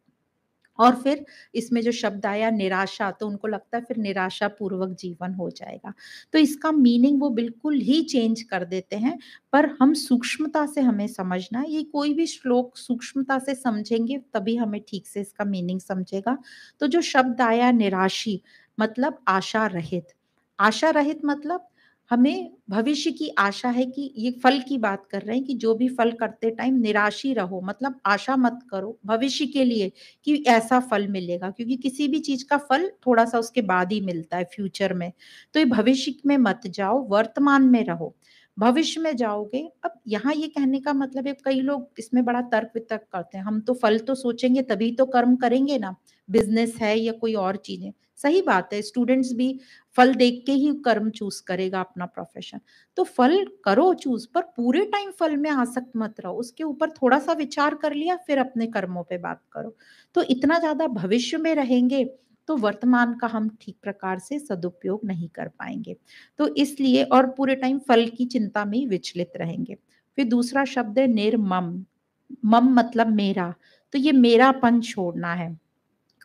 A: और फिर इसमें जो शब्द आया निराशा, तो उनको लगता है फिर निराशा पूर्वक जीवन हो जाएगा। तो इसका मीनिंग वो बिल्कुल ही चेंज कर देते हैं। पर हम सूक्ष्मता से हमें समझना है, ये कोई भी श्लोक सूक्ष्मता से समझेंगे तभी हमें ठीक से इसका मीनिंग समझेगा। तो जो शब्द आया निराशी, मतलब आशा रहित। आशा रहित मतलब हमें भविष्य की आशा है, कि ये फल की बात कर रहे हैं कि जो भी फल करते टाइम निराशी रहो, मतलब आशा मत करो भविष्य के लिए कि ऐसा फल मिलेगा, क्योंकि किसी भी चीज का फल थोड़ा सा उसके बाद ही मिलता है फ्यूचर में। तो ये भविष्य में मत जाओ, वर्तमान में रहो। भविष्य में जाओगे, अब यहाँ ये कहने का मतलब है, कई लोग इसमें बड़ा तर्क वितर्क करते हैं, हम तो फल तो सोचेंगे तभी तो कर्म करेंगे ना, बिजनेस है या कोई और चीजें। सही बात है, स्टूडेंट्स भी फल देख के ही कर्म चूज करेगा अपना प्रोफेशन। तो फल करो चूज, पर पूरे टाइम फल में आसक्त मत रहो, उसके ऊपर थोड़ा सा विचार कर लिया फिर अपने कर्मों पे बात करो। तो इतना ज्यादा भविष्य में रहेंगे तो वर्तमान का हम ठीक प्रकार से सदुपयोग नहीं कर पाएंगे। तो इसलिए, और पूरे टाइम फल की चिंता में ही विचलित रहेंगे। फिर दूसरा शब्द है निर्मम। मम मतलब मेरा, तो ये मेरापन छोड़ना है।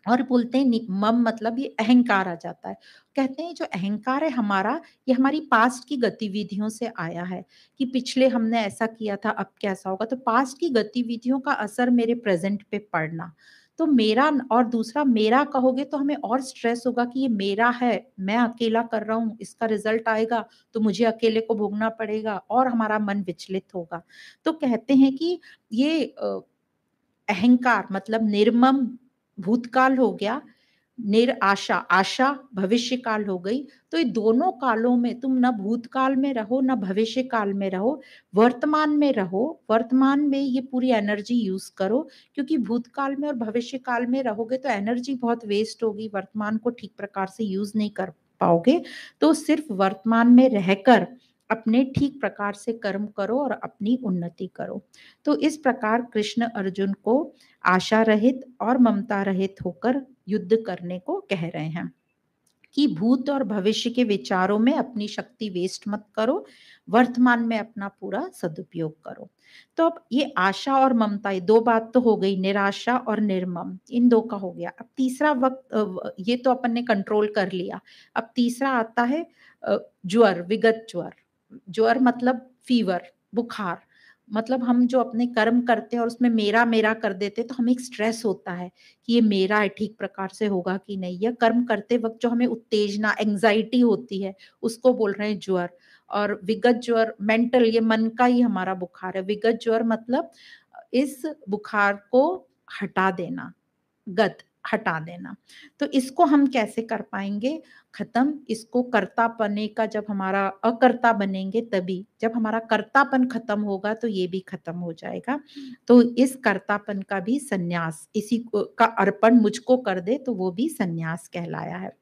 A: और बोलते हैं मम मतलब ये अहंकार आ जाता है। कहते हैं जो अहंकार है हमारा, ये हमारी पास्ट की गतिविधियों से आया है, कि पिछले हमने ऐसा किया था अब कैसा होगा, तो पास्ट की गतिविधियों का असर मेरे प्रेजेंट पे पड़ना। तो मेरा, और दूसरा मेरा कहोगे तो हमें और स्ट्रेस होगा कि ये मेरा है, मैं अकेला कर रहा हूँ, इसका रिजल्ट आएगा तो मुझे अकेले को भोगना पड़ेगा और हमारा मन विचलित होगा। तो कहते हैं कि ये अहंकार मतलब निर्मम भूतकाल हो गया, निराशा आशा भविष्य काल हो गई। तो ये दोनों कालों में तुम ना भूतकाल में रहो ना भविष्य काल में रहो, वर्तमान में रहो। वर्तमान में ये पूरी एनर्जी यूज करो, क्योंकि भूतकाल में और भविष्य काल में रहोगे तो एनर्जी बहुत वेस्ट होगी, वर्तमान को ठीक प्रकार से यूज नहीं कर पाओगे। तो सिर्फ वर्तमान में रहकर अपने ठीक प्रकार से कर्म करो और अपनी उन्नति करो। तो इस प्रकार कृष्ण अर्जुन को आशा रहित और ममता रहित होकर युद्ध करने को कह रहे हैं, कि भूत और भविष्य के विचारों में अपनी शक्ति वेस्ट मत करो, वर्तमान में अपना पूरा सदुपयोग करो। तो अब ये आशा और ममता, ये दो बात तो हो गई, निराशा और निर्मम, इन दो का हो गया। अब तीसरा ये तो अपन ने कंट्रोल कर लिया। अब तीसरा आता है ज्वर, विगत ज्वर। ज्वर मतलब फीवर, बुखार। मतलब हम जो अपने कर्म करते हैं और उसमें मेरा कर देते हैं तो हमें एक स्ट्रेस होता है कि ये मेरा है, ठीक प्रकार से होगा कि नहीं, या कर्म करते वक़्त जो हमें उत्तेजना, एंग्ज़ायटी होती है, उसको बोल रहे हैं ज्वर। और विगत ज्वर मेंटल, ये मन का ही हमारा बुखार है। विगत ज्वर मतलब इस बुखार को हटा देना, गत हटा देना। तो इसको हम कैसे कर पाएँगे खत्म? इसको कर्तापने का जब हमारा अकर्ता बनेंगे तभी। जब हमारा कर्तापन खत्म होगा तो ये भी खत्म हो जाएगा। तो इस कर्तापन का भी संन्यास, इसी को का अर्पण मुझको कर दे तो वो भी संन्यास कहलाया है।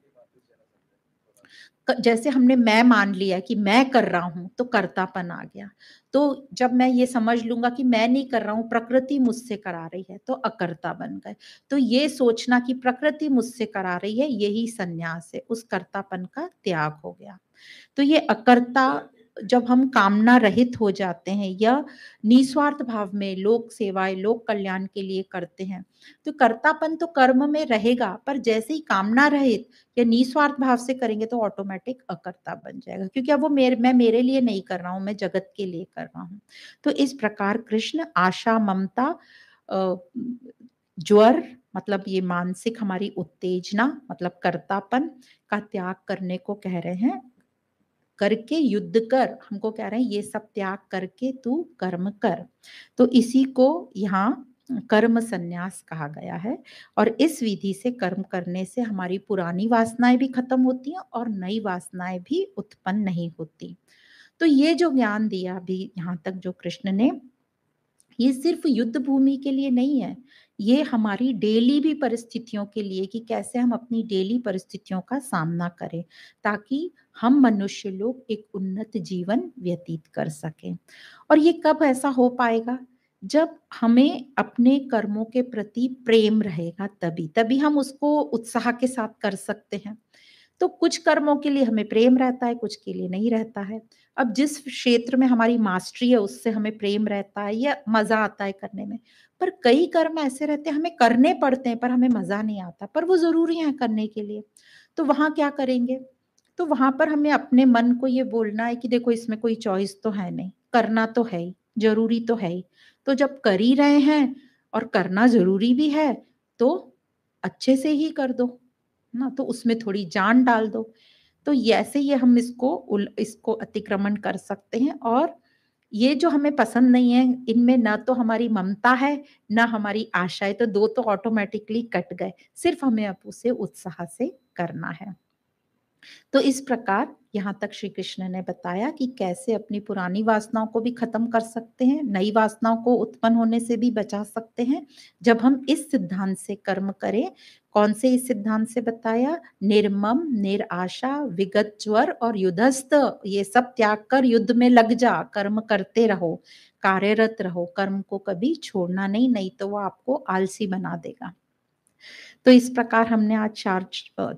A: जैसे हमने मैं मान लिया कि मैं कर रहा हूँ, तो कर्तापन आ गया। तो जब मैं ये समझ लूँगा कि मैं नहीं कर रहा हूँ, प्रकृति मुझसे करा रही है, तो अकर्ता बन गए। तो ये सोचना कि प्रकृति मुझसे करा रही है, यही संन्यास है, उस कर्तापन का त्याग हो गया। तो ये अकर्ता जब हम कामना रहित हो जाते हैं या निस्वार्थ भाव में लोक सेवाएँ, लोक कल्याण के लिए करते हैं, तो कर्तापन तो कर्म में रहेगा, पर जैसे ही कामना रहित या निस्वार्थ भाव से करेंगे तो ऑटोमेटिक अकर्ता बन जाएगा, क्योंकि अब वो मैं मेरे लिए नहीं कर रहा हूँ, मैं जगत के लिए कर रहा हूँ। तो इस प्रकार कृष्ण आशा, ममता, अ, ज्वर मतलब ये मानसिक हमारी उत्तेजना मतलब कर्तापन का त्याग करने को कह रहे हैं। करके युद्ध कर, हमको कह रहे हैं ये सब त्याग करके तू कर्म कर। तो इसी को यहाँ कर्म संन्यास कहा गया है। और इस विधि से कर्म करने से हमारी पुरानी वासनाएं भी खत्म होती हैं और नई वासनाएं भी उत्पन्न नहीं होती। तो ये जो ज्ञान दिया अभी यहाँ तक जो कृष्ण ने, ये सिर्फ युद्ध भूमि के लिए नहीं है, ये हमारी डेली भी परिस्थितियों के लिए कि कैसे हम अपनी डेली परिस्थितियों का सामना करें, ताकि हम मनुष्य लोग एक उन्नत जीवन व्यतीत कर सकें। और ये कब ऐसा हो पाएगा? जब हमें अपने कर्मों के प्रति प्रेम रहेगा तभी, तभी हम उसको उत्साह के साथ कर सकते हैं। तो कुछ कर्मों के लिए हमें प्रेम रहता है, कुछ के लिए नहीं रहता है। अब जिस क्षेत्र में हमारी मास्टरी है उससे हमें प्रेम रहता है या मज़ा आता है करने में। पर कई कर्म ऐसे रहते हैं हमें करने पड़ते हैं पर हमें मज़ा नहीं आता, पर वो ज़रूरी हैं करने के लिए। तो वहाँ क्या करेंगे? तो वहाँ पर हमें अपने मन को ये बोलना है कि देखो इसमें कोई चॉइस तो है नहीं, करना तो है ही, ज़रूरी तो है ही। तो जब कर ही रहे हैं और करना ज़रूरी भी है, तो अच्छे से ही कर दो। ना, तो उसमें थोड़ी जान डाल दो। तो ये ऐसे ही हम इसको अतिक्रमण कर सकते हैं। और ये जो हमें पसंद नहीं है, इनमें ना तो हमारी ममता है, ना हमारी आशा है, तो 2 तो ऑटोमैटिकली कट गए। सिर्फ़ हमें अब उसे उत्साह से करना है। तो इस प्रकार यहाँ तक श्री कृष्ण ने बताया कि कैसे अपनी पुरानी वासनाओं को भी खत्म कर सकते हैं, नई वासनाओं को उत्पन्न होने से भी बचा सकते हैं, जब हम इस सिद्धांत से कर्म करें। कौन से इस सिद्धांत से बताया? निर्मम, निराशा, विगत ज्वर और युद्धस्थ, ये सब त्याग कर युद्ध में लग जा, कर्म करते रहो, कार्यरत रहो, कर्म को कभी छोड़ना नहीं, नहीं तो वो आपको आलसी बना देगा। तो इस प्रकार हमने आज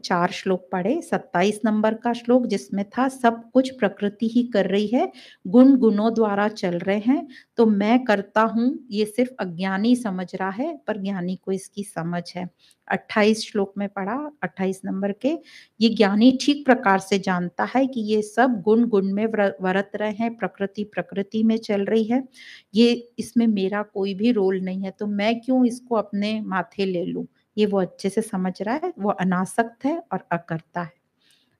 A: 4 श्लोक पढ़े। 27 नंबर का श्लोक जिसमें था सब कुछ प्रकृति ही कर रही है, गुण गुणों द्वारा चल रहे हैं, तो मैं करता हूँ ये सिर्फ अज्ञानी समझ रहा है, पर ज्ञानी को इसकी समझ है। 28 श्लोक में पढ़ा, 28 नंबर के, ये ज्ञानी ठीक प्रकार से जानता है कि ये सब गुण गुण में वरत रहे हैं, प्रकृति प्रकृति में चल रही है, ये इसमें मेरा कोई भी रोल नहीं है, तो मैं क्यों इसको अपने माथे ले लूं। ये वो अच्छे से समझ रहा है, वो अनासक्त है और अकर्ता है।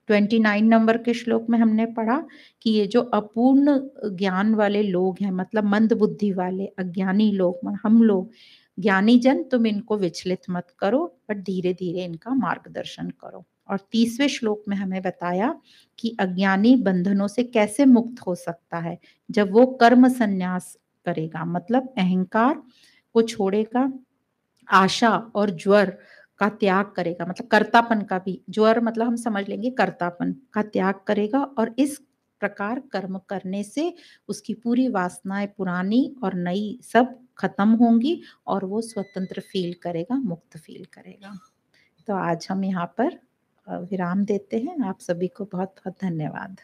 A: 29 नंबर के श्लोक में हमने पढ़ा कि ये जो अपूर्ण ज्ञान वाले लोग हैं, मतलब मंद बुद्धि वाले अज्ञानी लोग, हम लोग ज्ञानी जन, तुम इनको विचलित मत करो, पर धीरे-धीरे इनका मार्गदर्शन करो। और 30वें श्लोक में हमें बताया कि अज्ञानी बंधनों से कैसे मुक्त हो सकता है, जब वो कर्म संन्यास करेगा, मतलब अहंकार को छोड़ेगा, आशा और ज्वर का त्याग करेगा, मतलब कर्तापन का भी, ज्वर मतलब हम समझ लेंगे कर्तापन का त्याग करेगा, और इस प्रकार कर्म करने से उसकी पूरी वासनाएं पुरानी और नई सब खत्म होंगी और वो स्वतंत्र फील करेगा, मुक्त फील करेगा। तो आज हम यहाँ पर विराम देते हैं। आप सभी को बहुत बहुत धन्यवाद।